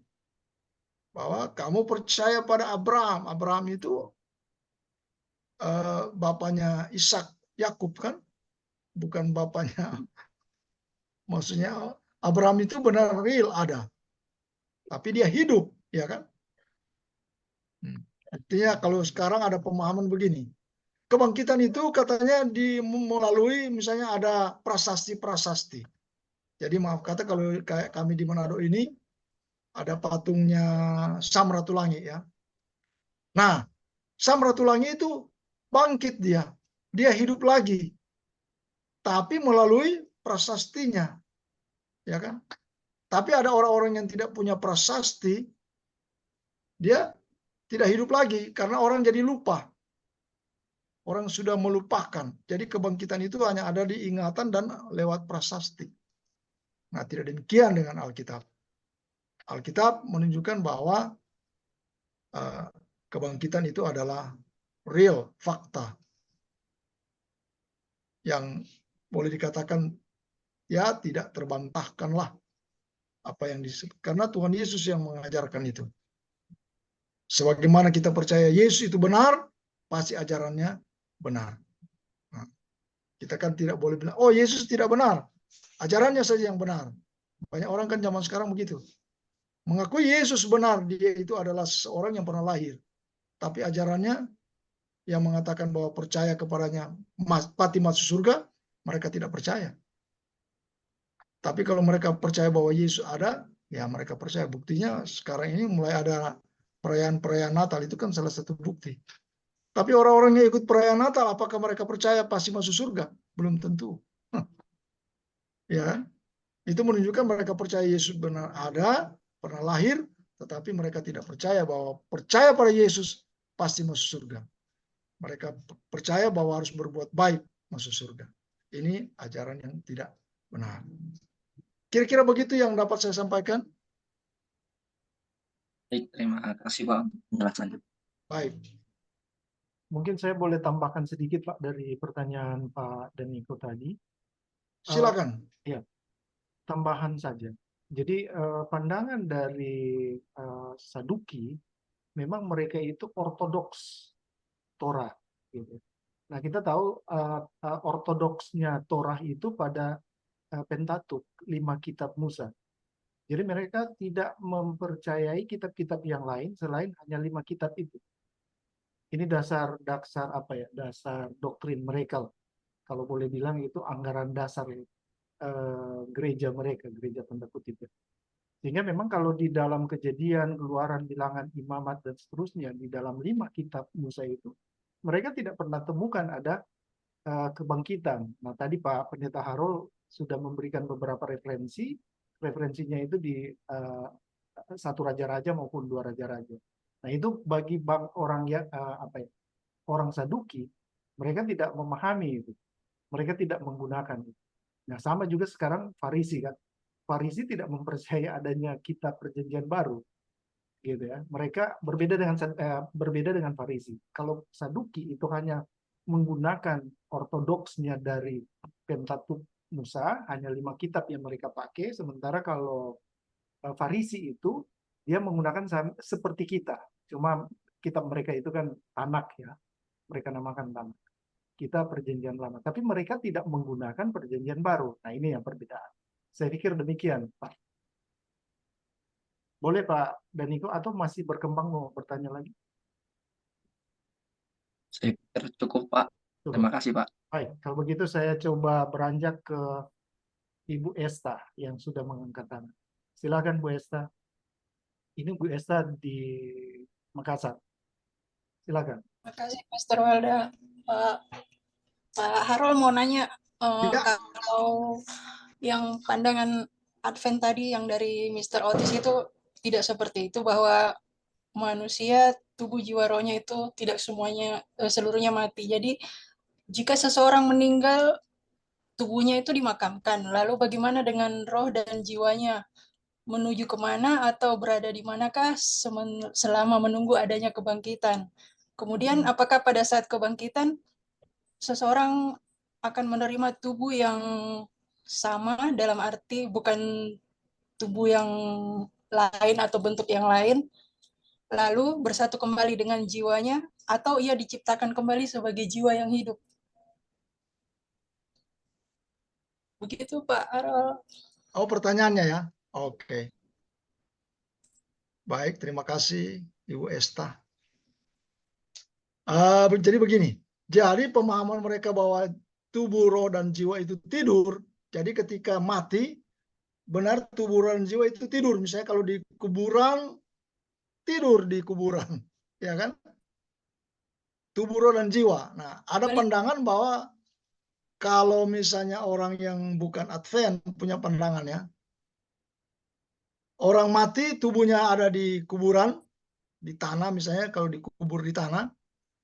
bahwa kamu percaya pada Abraham. Abraham itu bapaknya Ishak, Yakub, kan, bukan bapaknya. Maksudnya Abraham itu benar real ada, tapi dia hidup, ya kan? Artinya kalau sekarang ada pemahaman begini, kebangkitan itu katanya melalui misalnya ada prasasti-prasasti. Jadi maaf kata, kalau kayak kami di Manado ini ada patungnya Sam Ratulangi, ya. Nah, Samratulangi itu bangkit dia hidup lagi, tapi melalui prasastinya, ya kan? Tapi ada orang-orang yang tidak punya prasasti, dia tidak hidup lagi karena orang jadi lupa. Orang sudah melupakan. Jadi kebangkitan itu hanya ada di ingatan dan lewat prasasti. Nah, tidak demikian dengan Alkitab. Alkitab menunjukkan bahwa kebangkitan itu adalah real, fakta. Yang boleh dikatakan ya tidak terbantahkanlah apa yang disebut. Karena Tuhan Yesus yang mengajarkan itu. Sebagaimana kita percaya Yesus itu benar, pasti ajarannya benar. Nah, kita kan tidak boleh bilang, oh Yesus tidak benar, ajarannya saja yang benar. Banyak orang kan zaman sekarang begitu. Mengakui Yesus benar, dia itu adalah seorang yang pernah lahir. Tapi ajarannya yang mengatakan bahwa percaya kepadanya pasti masuk surga, mereka tidak percaya. Tapi kalau mereka percaya bahwa Yesus ada, ya mereka percaya. Buktinya sekarang ini mulai ada perayaan-perayaan Natal, itu kan salah satu bukti. Tapi orang-orang yang ikut perayaan Natal, apakah mereka percaya pasti masuk surga? Belum tentu. Ya, itu menunjukkan mereka percaya Yesus benar ada, pernah lahir, tetapi mereka tidak percaya bahwa percaya pada Yesus pasti masuk surga. Mereka percaya bahwa harus berbuat baik masuk surga. Ini ajaran yang tidak benar. Kira-kira begitu yang dapat saya sampaikan. Baik, terima kasih Pak untuk penjelasannya. Baik. Mungkin saya boleh tambahkan sedikit Pak dari pertanyaan Pak Daniko tadi. Silakan. Ya, tambahan saja. Jadi pandangan dari Saduki, memang mereka itu ortodoks Torah. Gitu. Nah kita tahu ortodoksnya Torah itu pada Pentateuch, 5 kitab Musa. Jadi mereka tidak mempercayai kitab-kitab yang lain selain hanya 5 kitab itu. Ini dasar apa ya? Dasar doktrin mereka. Kalau boleh bilang itu anggaran dasar gereja mereka, gereja tanda kutip. Sehingga memang kalau di dalam Kejadian, Keluaran, Bilangan, Imamat dan seterusnya di dalam 5 kitab Musa itu, mereka tidak pernah temukan ada kebangkitan. Nah tadi Pak Pendeta Harul sudah memberikan beberapa referensi. Referensinya itu di 1 Raja-Raja maupun 2 Raja-Raja. Nah itu bagi orang ya orang Saduki, mereka tidak memahami itu, mereka tidak menggunakan itu. Nah sama juga sekarang Farisi kan, Farisi tidak mempercayai adanya kitab Perjanjian Baru, gitu ya. Mereka berbeda dengan Farisi. Kalau Saduki itu hanya menggunakan ortodoksnya dari Pentateuch Musa, hanya 5 kitab yang mereka pakai, sementara kalau Farisi itu dia menggunakan seperti kita, cuma kitab mereka itu kan Tanakh ya, mereka namakan Tanakh. Kita Perjanjian Lama, tapi mereka tidak menggunakan Perjanjian Baru. Nah ini yang perbedaan. Saya pikir demikian, Pak. Boleh Pak Daniko atau masih berkembang mau bertanya lagi? Saya pikir cukup Pak. Terima kasih Pak. Baik, kalau begitu saya coba beranjak ke Ibu Esta yang sudah mengangkat tangan. Silakan Bu Esta. Ini Bu Esta di Makassar. Silakan. Terima kasih Pastor Walda. Pak Harul mau nanya, kalau yang pandangan Advent tadi yang dari Mr. Otis itu tidak seperti itu, bahwa manusia tubuh jiwa rohnya itu tidak semuanya seluruhnya mati. Jadi jika seseorang meninggal, tubuhnya itu dimakamkan. Lalu bagaimana dengan roh dan jiwanya? Menuju kemana atau berada di manakah selama menunggu adanya kebangkitan? Kemudian apakah pada saat kebangkitan seseorang akan menerima tubuh yang sama, dalam arti bukan tubuh yang lain atau bentuk yang lain, lalu bersatu kembali dengan jiwanya, atau ia diciptakan kembali sebagai jiwa yang hidup? Begitu Pak Harul. Oh pertanyaannya ya. Oke. Baik, terima kasih Ibu Esta. Jadi begini, jadi pemahaman mereka bahwa tubuh, roh, dan jiwa itu tidur, jadi ketika mati, benar tubuh, roh, dan jiwa itu tidur. Misalnya kalau di kuburan, tidur di kuburan, ya kan? tubuh, roh, dan jiwa. Nah, ada Balik. pandangan bahwa kalau misalnya orang yang bukan Advent punya pandangan ya, orang mati tubuhnya ada di kuburan, di tanah misalnya, kalau dikubur di tanah,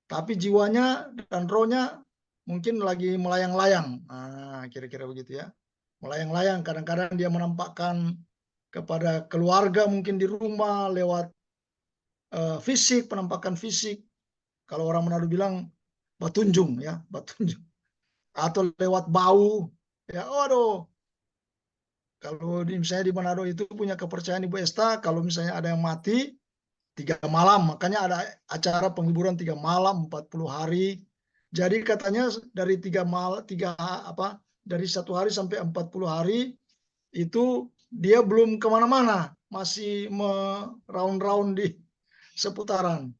tapi jiwanya dan rohnya mungkin lagi melayang-layang. Nah, kira-kira begitu ya. Melayang-layang, kadang-kadang dia menampakkan kepada keluarga mungkin di rumah lewat fisik, penampakan fisik. Kalau orang Manado bilang batunjung ya, batunjung. Atau lewat bau. Ya, aduh. Kalau misalnya di Manado itu punya kepercayaan Ibu Esta, kalau misalnya ada yang mati 3 malam, makanya ada acara penghiburan 3 malam, 40 hari. Jadi katanya dari 3 malam, dari 1 hari sampai 40 hari itu dia belum kemana-mana, masih meraun-raun di seputaran,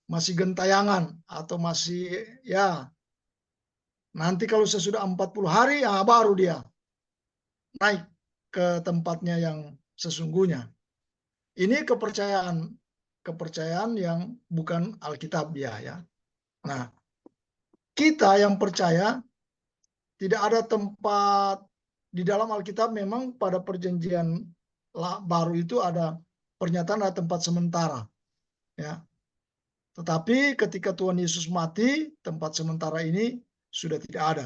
masih gentayangan atau masih ya. Nanti kalau sesudah 40 hari, ya baru dia naik ke tempatnya yang sesungguhnya. Ini kepercayaan yang bukan Alkitab ya. Nah, kita yang percaya tidak ada tempat di dalam Alkitab. Memang pada perjanjian baru itu ada pernyataan ada tempat sementara ya. Tetapi ketika Tuhan Yesus mati, tempat sementara ini sudah tidak ada.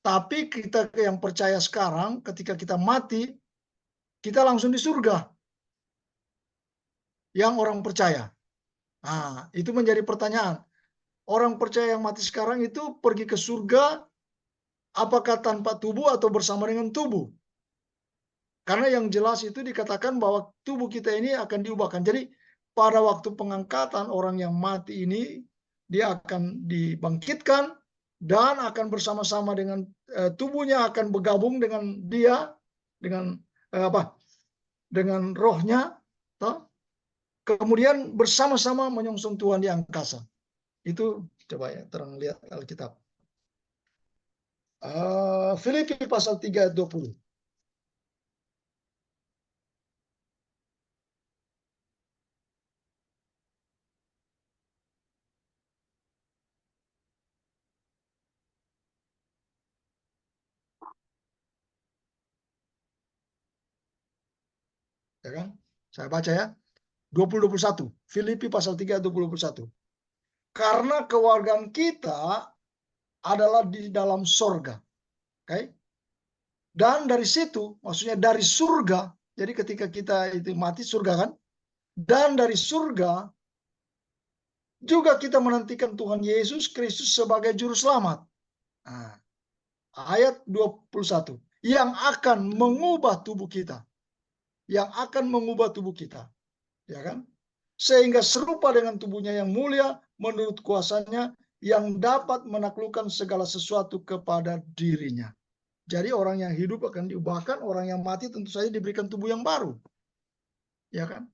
Tapi kita yang percaya sekarang, ketika kita mati, kita langsung di surga. Yang orang percaya. Nah, itu menjadi pertanyaan. Orang percaya yang mati sekarang itu pergi ke surga, apakah tanpa tubuh atau bersama dengan tubuh? Karena yang jelas itu dikatakan bahwa tubuh kita ini akan diubahkan. Jadi pada waktu pengangkatan orang yang mati ini, dia akan dibangkitkan dan akan bersama-sama dengan tubuhnya akan bergabung dengan dia, dengan dengan rohnya, toh? Kemudian bersama-sama menyongsong Tuhan di angkasa. Itu coba ya terang lihat Alkitab. Filipi pasal 3 ayat 20. Ya kan? Saya baca ya. 20-21. Filipi pasal 3 ayat 20-21. Karena kewargaan kita adalah di dalam sorga. Oke? Dan dari situ, maksudnya dari surga. Jadi ketika kita itu mati surga kan? Dan dari surga juga kita menantikan Tuhan Yesus Kristus sebagai juru selamat. Nah, ayat 21. Yang akan mengubah tubuh kita. Yang akan mengubah tubuh kita. Ya kan? Sehingga serupa dengan tubuhnya yang mulia menurut kuasanya yang dapat menaklukkan segala sesuatu kepada dirinya. Jadi orang yang hidup akan diubahkan, orang yang mati tentu saja diberikan tubuh yang baru. Ya kan?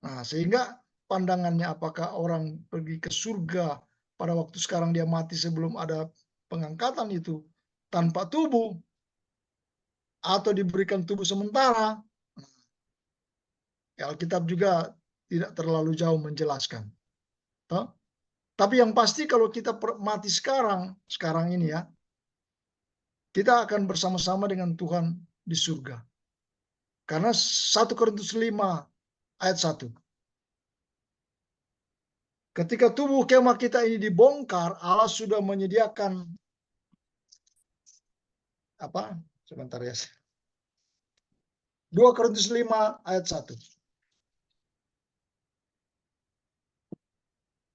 Nah, sehingga pandangannya apakah orang pergi ke surga pada waktu sekarang dia mati sebelum ada pengangkatan itu tanpa tubuh atau diberikan tubuh sementara. Alkitab juga tidak terlalu jauh menjelaskan. Tapi yang pasti kalau kita mati sekarang ini ya, kita akan bersama-sama dengan Tuhan di surga. Karena 1 Korintus 5 ayat 1. Ketika tubuh kemah kita ini dibongkar, Allah sudah menyediakan Sebentar ya. 2 Korintus 5 ayat 1.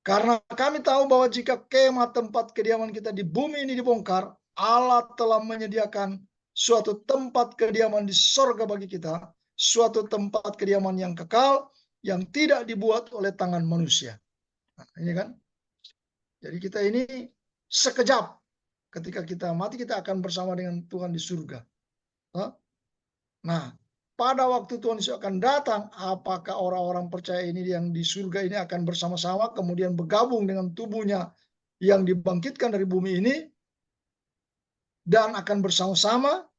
Karena kami tahu bahwa jika kemah tempat kediaman kita di bumi ini dibongkar, Allah telah menyediakan suatu tempat kediaman di sorga bagi kita, suatu tempat kediaman yang kekal, yang tidak dibuat oleh tangan manusia. Nah, ini kan. Jadi kita ini sekejap ketika kita mati kita akan bersama dengan Tuhan di surga. Nah, pada waktu Tuhan Yesus akan datang, apakah orang-orang percaya ini yang di surga ini akan bersama-sama kemudian bergabung dengan tubuhnya yang dibangkitkan dari bumi ini dan akan bersama-sama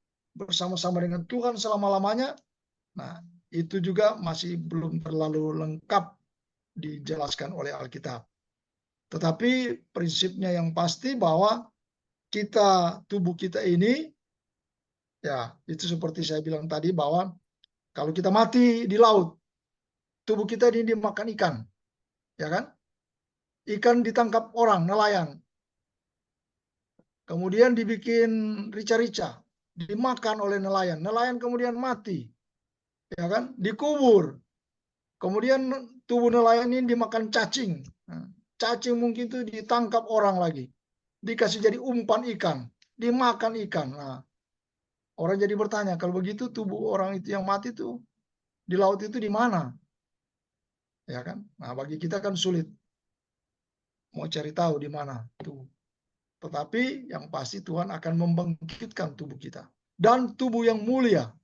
dengan Tuhan selama-lamanya? Nah, itu juga masih belum terlalu lengkap dijelaskan oleh Alkitab. Tetapi prinsipnya yang pasti bahwa tubuh kita ini, ya itu seperti saya bilang tadi bahwa kalau kita mati di laut, tubuh kita ini dimakan ikan, ya kan? Ikan ditangkap orang, nelayan. Kemudian dibikin rica-rica, dimakan oleh nelayan. Nelayan kemudian mati, ya kan? Dikubur. Kemudian tubuh nelayan ini dimakan cacing. Nah, cacing mungkin itu ditangkap orang lagi, dikasih jadi umpan ikan, dimakan ikan. Nah, orang jadi bertanya, kalau begitu tubuh orang itu yang mati itu di laut itu di mana? Ya kan? Nah, bagi kita kan sulit mau cari tahu di mana tubuh. Tetapi yang pasti Tuhan akan membangkitkan tubuh kita. Dan tubuh yang mulia.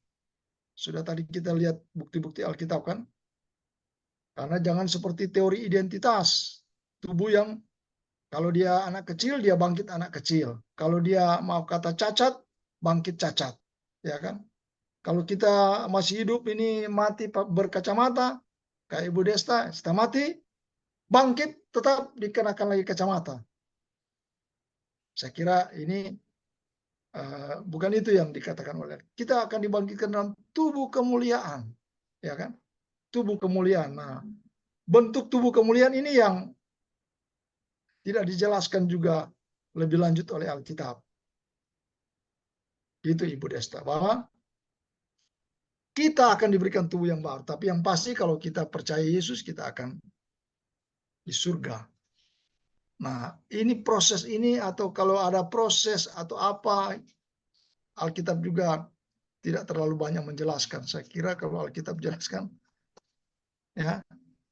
Sudah tadi kita lihat bukti-bukti Alkitab kan? Karena jangan seperti teori identitas. Tubuh yang kalau dia anak kecil, dia bangkit anak kecil. Kalau dia mau kata cacat, bangkit cacat. Ya kan? Kalau kita masih hidup ini mati berkacamata, kayak Ibu Desta, setelah mati, bangkit tetap dikenakan lagi kacamata. Saya kira ini bukan itu yang dikatakan oleh kita akan dibangkitkan dalam tubuh kemuliaan, ya kan? Tubuh kemuliaan. Nah, bentuk tubuh kemuliaan ini yang tidak dijelaskan juga lebih lanjut oleh Alkitab. Itu Ibu Desta, bahwa kita akan diberikan tubuh yang baru. Tapi yang pasti kalau kita percaya Yesus, kita akan di surga. Nah, ini proses ini, atau kalau ada proses atau apa, Alkitab juga tidak terlalu banyak menjelaskan. Saya kira kalau Alkitab jelaskan, ya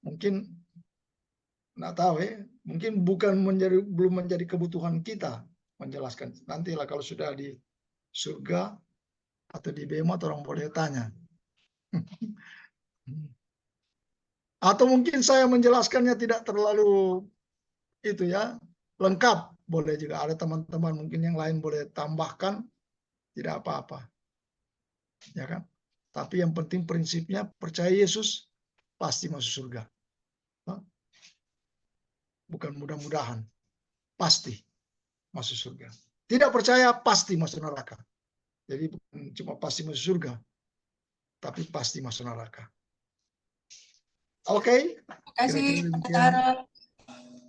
mungkin nggak tahu ya, mungkin belum menjadi kebutuhan kita menjelaskan. Nantilah kalau sudah di surga atau di bema, orang boleh tanya. Atau mungkin saya menjelaskannya tidak terlalu itu ya lengkap, boleh juga ada teman-teman mungkin yang lain boleh tambahkan, tidak apa-apa, ya kan? Tapi yang penting prinsipnya percaya Yesus pasti masuk surga. Bukan mudah-mudahan, pasti masuk surga. Tidak percaya pasti masuk neraka. Jadi bukan cuma pasti masuk surga, tapi pasti masuk neraka. Oke, Terima kasih, kira-kira Pak demikian. Harol.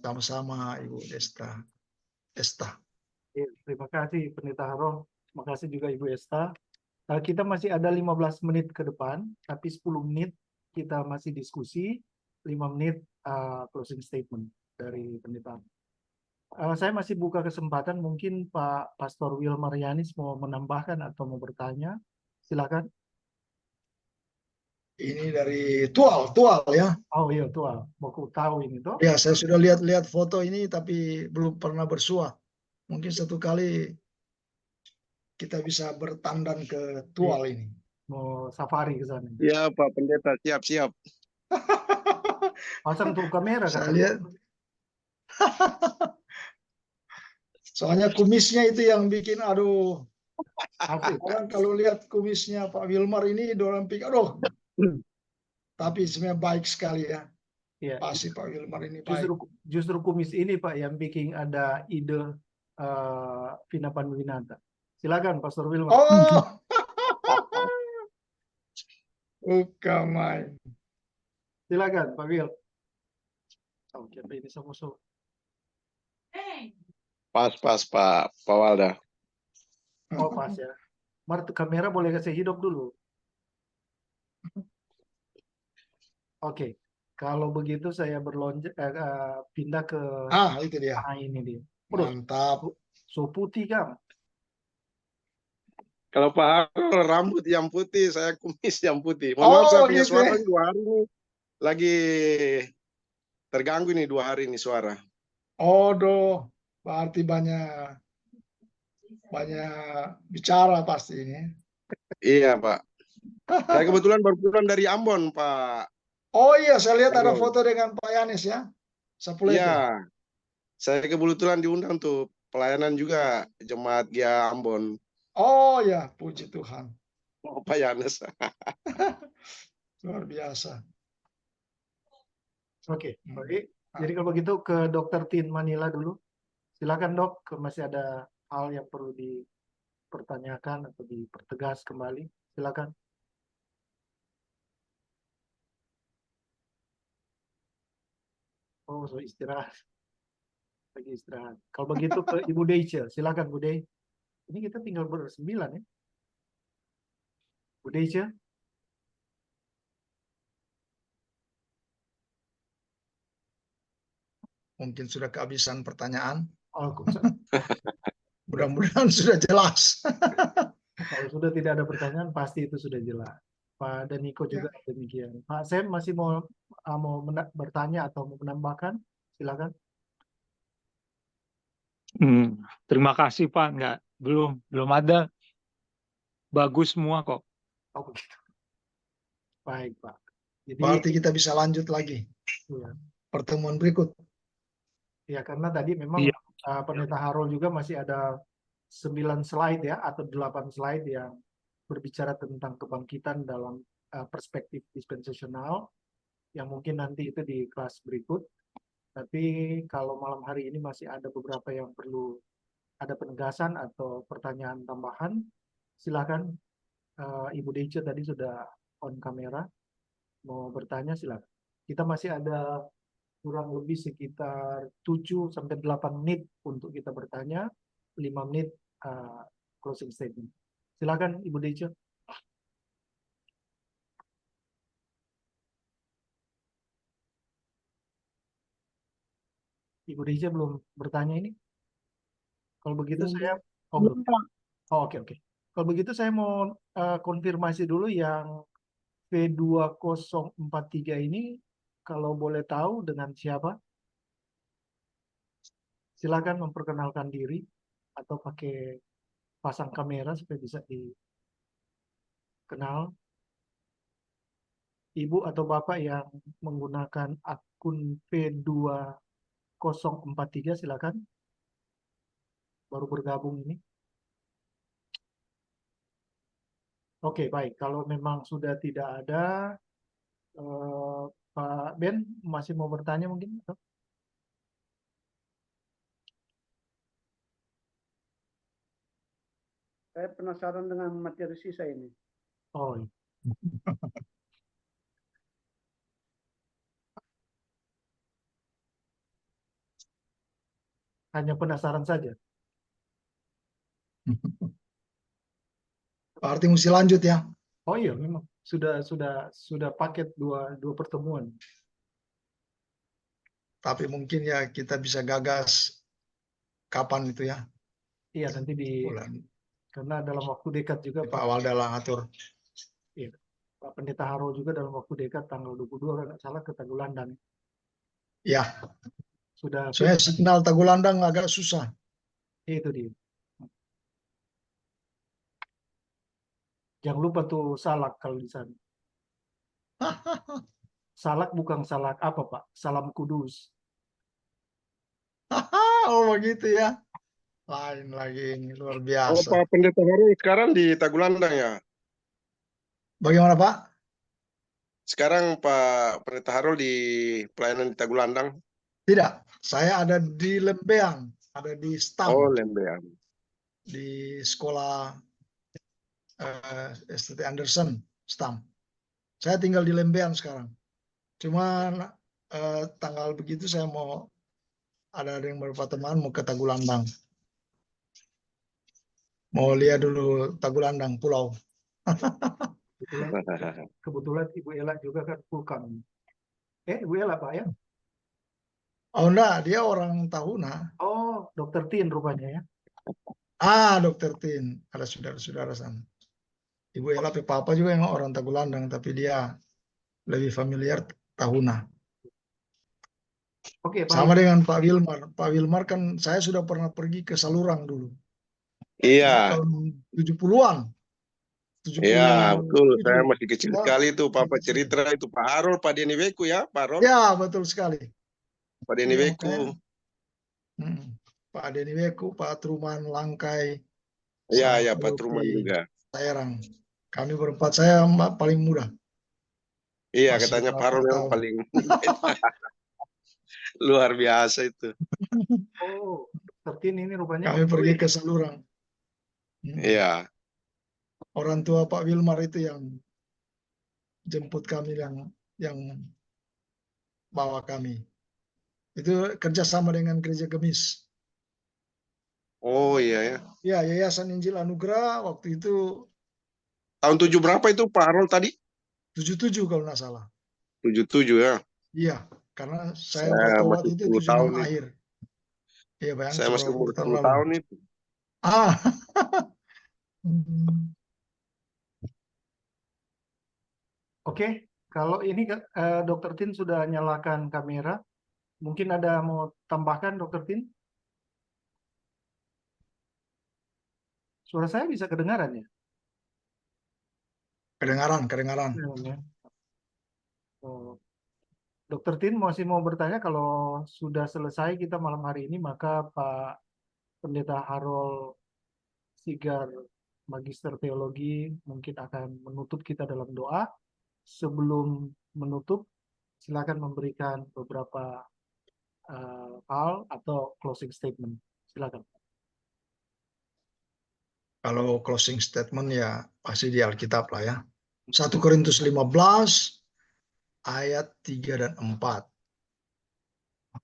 Sama-sama Ibu Esta. Ya, terima kasih Pendeta Harol. Terima kasih juga Ibu Esta. Kita masih ada 15 menit ke depan, tapi 10 menit kita masih diskusi, 5 menit closing statement dari Pendeta. Saya masih buka kesempatan, mungkin Pak Pastor Wilmar Yanis mau menambahkan atau mau bertanya. Silakan. Ini dari Tual ya. Oh iya, Tual. Mau tahu ini toh? Ya, saya sudah lihat foto ini tapi belum pernah bersua. Mungkin satu kali kita bisa bertandan ke Tual ini. Mau safari ke sana. Ya Pak Pendeta, siap-siap. Pasang tuh kamera Saya katanya. lihat. Soalnya kumisnya itu yang bikin aduh. Asik. Orang kalau lihat kumisnya Pak Wilmar ini orang pikir aduh. Tapi sebenarnya baik sekali ya. Ya, Pasti Pak Wilmar ini baik. justru kumis ini Pak yang bikin ada ide Vina Panduwinata. Silakan Pastor Wilmar. Oh. Bukan main. Silakan Pak Wil. Oke, ini sama. Pas Pak Walda. Oh pas ya. Kamera boleh kasih hidup dulu. Oke, kalau begitu saya pindah ke Itu dia. ini dia. Mantap. So putih kan? Kalau Pak Harol rambut yang putih, saya kumis yang putih. Mohon maaf, saya punya gitu suara ya. 2 hari ini lagi terganggu nih 2 hari ini suara. Aduh, berarti banyak bicara pasti ini. Iya Pak. Saya kebetulan baru pulang dari Ambon Pak. Oh iya, saya lihat ada Harol. foto dengan Pak Yanis ya. Sapulete. Iya. Saya kebetulan diundang tuh pelayanan juga jemaat GIA Ambon. Oh ya, puji Tuhan. Oh, Pak Yanes. Luar biasa. Oke, baik. Jadi kalau begitu ke Dr. Tin Manila dulu. Silakan dok, masih ada hal yang perlu dipertanyakan atau dipertegas kembali. Silakan. Oh, so istirahat. Lagi istirahat. Kalau begitu ke Ibu Deice. Silakan Bu Dei. Ini kita tinggal bersembilan ya. Bu Deice. Mungkin sudah kehabisan pertanyaan. Oh, Mudah-mudahan sudah jelas. kalau sudah tidak ada pertanyaan, pasti itu sudah jelas. Pak Daniko juga demikian. Pak Sam masih mau bertanya atau mau menambahkan? Silakan. Terima kasih Pak. Belum ada. Bagus semua kok. Oh, begitu. Baik Pak. Jadi, Berarti kita bisa lanjut lagi. ya, Pertemuan berikut. ya karena tadi memang Iya. Pendeta Harol juga masih ada 9 slide ya, atau 8 slide yang berbicara tentang kebangkitan dalam perspektif dispensasional, yang mungkin nanti itu di kelas berikut. Tapi kalau malam hari ini masih ada beberapa yang perlu ada penegasan atau pertanyaan tambahan, silakan. Ibu Deice tadi sudah on kamera, mau bertanya silakan. Kita masih ada kurang lebih sekitar 7-8 menit untuk kita bertanya, 5 menit closing statement. Silakan Ibu Deice. Ibu Deice belum bertanya ini? Kalau begitu saya belum. Oh, oke. Kalau begitu saya mau konfirmasi dulu yang V2043 ini, kalau boleh tahu dengan siapa? Silakan memperkenalkan diri atau pakai pasang kamera supaya bisa dikenal. Ibu atau Bapak yang menggunakan akun V2043 silakan. Baru bergabung ini. Oke, baik. Kalau memang sudah tidak ada, Pak Ben masih mau bertanya mungkin? Saya penasaran dengan materi sisa ini. Oh, iya. Hanya penasaran saja. Berarti mesti lanjut ya. Oh iya, memang sudah paket dua pertemuan. Tapi mungkin ya kita bisa gagas kapan itu ya. Iya, nanti Bulan. karena dalam waktu dekat juga Pak Walda lah atur. Iya, Pak Pendeta Haro juga dalam waktu dekat tanggal 22 kalau nggak salah ke Tagulandang. Ya. Sudah Saya signal Tagulandang agak susah. itu dia. Jangan lupa tuh salak kalau di sana. Salak bukan salak apa Pak? Salam Kudus. Oh begitu ya. Lain lagi ini luar Oh, biasa. Pak Pendeta Harul sekarang di Tagulandang ya? Bagaimana Pak? Sekarang Pak Pendeta Harul di pelayanan di Tagulandang? Tidak, saya ada di Lembeang, ada di STAM, Oh, Lembeang. di sekolah STT Anderson, STAM. Saya tinggal di Lembeang sekarang. Cuman tanggal begitu saya mau ada yang beberapa teman mau ke Tagulandang. Mau lihat dulu Tagulandang pulau. Kebetulan Ibu Ella juga kan Fulkam. Ibu Ella Pak ya? Oh enggak, dia orang Tahuna. Oh, Dokter Tin rupanya ya. Dokter Tin, ada saudara-saudara sana. Ibu Ella Papa juga yang orang Tagulandang, tapi dia lebih familiar Tahuna. Oke, Pak. Sama dengan Pak Wilmar. Pak Wilmar kan saya sudah pernah pergi ke Salurang dulu. Iya. Tahun 70-an. Iya, betul. Itu. Saya masih kecil sekali itu. Papa cerita itu Pak Harul, Pak Denny Weku ya, Pak Harul? Ya, betul sekali. Pak Denny Ya, Weku. Pak Denny Weku, Pak Truman Langkai. Iya, Pak Truman juga. Sayerang. Kami berempat, saya paling muda. Iya, Masih katanya Pak Harul yang paling Luar biasa itu. Oh, Dr. Tin ini rupanya Kami pergi ke Salurang. Iya. Orang tua Pak Wilmar itu yang jemput kami, yang bawa kami. Itu kerjasama dengan Gereja Gemis. Oh iya ya. Ya, Yayasan Injil Anugerah waktu itu Tahun 7 berapa itu Pak Harold tadi? 77 kalau nggak salah. 77 ya. Iya, karena saya Saya bertobat masih itu 10 tahun 76 nih. akhir. Iya, bayang Saya masih umur 10 tahun 10 lalu. tahun itu. Ah. Oke, kalau ini Dr. Tin sudah nyalakan kamera. Mungkin ada mau tambahkan, Dr. Tin? Suara saya bisa kedengaran ya? Kedengaran. Ya. Oh. Dr. Tin masih mau bertanya, kalau sudah selesai kita malam hari ini, maka Pak Pendeta Harold Sigar, Magister Teologi, mungkin akan menutup kita dalam doa. Sebelum menutup, silakan memberikan beberapa hal atau closing statement. Silakan. Kalau closing statement ya pasti di Alkitab lah ya. 1 Korintus 15 ayat 3 dan 4.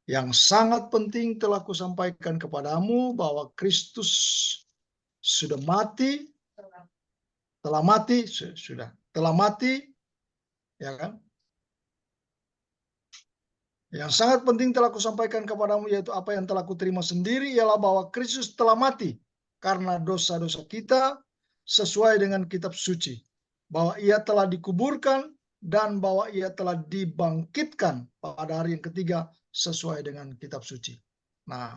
Yang sangat penting telah kusampaikan kepadamu bahwa Kristus sudah mati, telah mati, ya kan? Yang sangat penting telah kusampaikan kepadamu, yaitu apa yang telah kuterima sendiri, ialah bahwa Kristus telah mati karena dosa-dosa kita sesuai dengan kitab suci, bahwa ia telah dikuburkan dan bahwa ia telah dibangkitkan pada hari yang ketiga sesuai dengan kitab suci. Nah,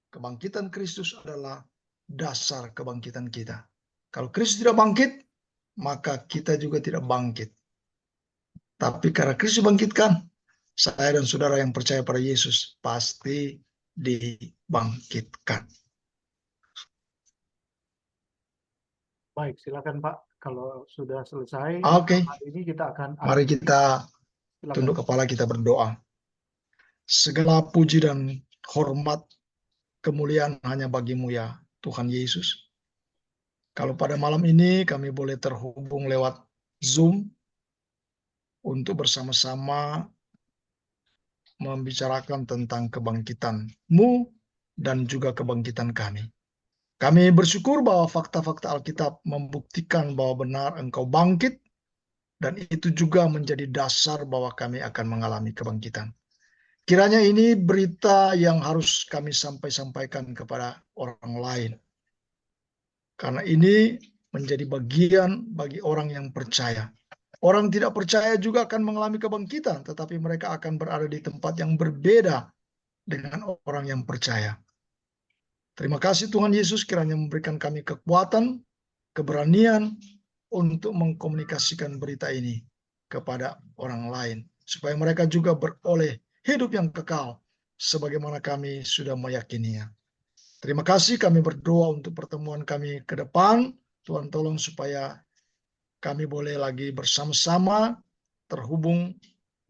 kebangkitan Kristus adalah dasar kebangkitan kita. Kalau Kristus tidak bangkit, maka kita juga tidak bangkit. Tapi karena Kristus bangkitkan, saya dan saudara yang percaya pada Yesus pasti dibangkitkan. Baik, silakan Pak. Kalau sudah selesai, Oke. hari ini kita akan Mari kita tunduk kepala, kita berdoa. Segala puji dan hormat, kemuliaan hanya bagimu ya Tuhan Yesus. Kalau pada malam ini kami boleh terhubung lewat Zoom untuk bersama-sama membicarakan tentang kebangkitan-Mu dan juga kebangkitan kami. Kami bersyukur bahwa fakta-fakta Alkitab membuktikan bahwa benar Engkau bangkit, dan itu juga menjadi dasar bahwa kami akan mengalami kebangkitan. Kiranya ini berita yang harus kami sampaikan kepada orang lain. Karena ini menjadi bagian bagi orang yang percaya. Orang tidak percaya juga akan mengalami kebangkitan, tetapi mereka akan berada di tempat yang berbeda dengan orang yang percaya. Terima kasih Tuhan Yesus, kiranya memberikan kami kekuatan, keberanian untuk mengkomunikasikan berita ini kepada orang lain, supaya mereka juga beroleh hidup yang kekal, sebagaimana kami sudah meyakininya. Terima kasih, kami berdoa untuk pertemuan kami ke depan. Tuhan tolong supaya kami boleh lagi bersama-sama terhubung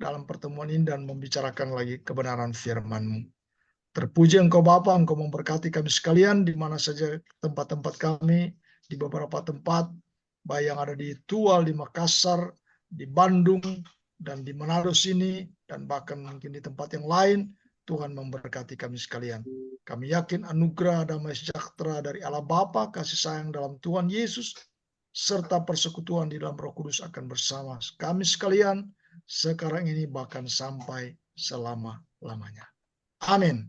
dalam pertemuan ini dan membicarakan lagi kebenaran firman-Mu. Terpuji Engkau Bapa, Engkau memberkati kami sekalian di mana saja tempat-tempat kami, di beberapa tempat, baik yang ada di Tual, di Makassar, di Bandung, dan di Manado sini, dan bahkan mungkin di tempat yang lain. Tuhan memberkati kami sekalian. Kami yakin anugerah damai sejahtera dari Allah Bapa, kasih sayang dalam Tuhan Yesus, serta persekutuan di dalam Roh Kudus akan bersama kami sekalian sekarang ini bahkan sampai selama-lamanya. Amin.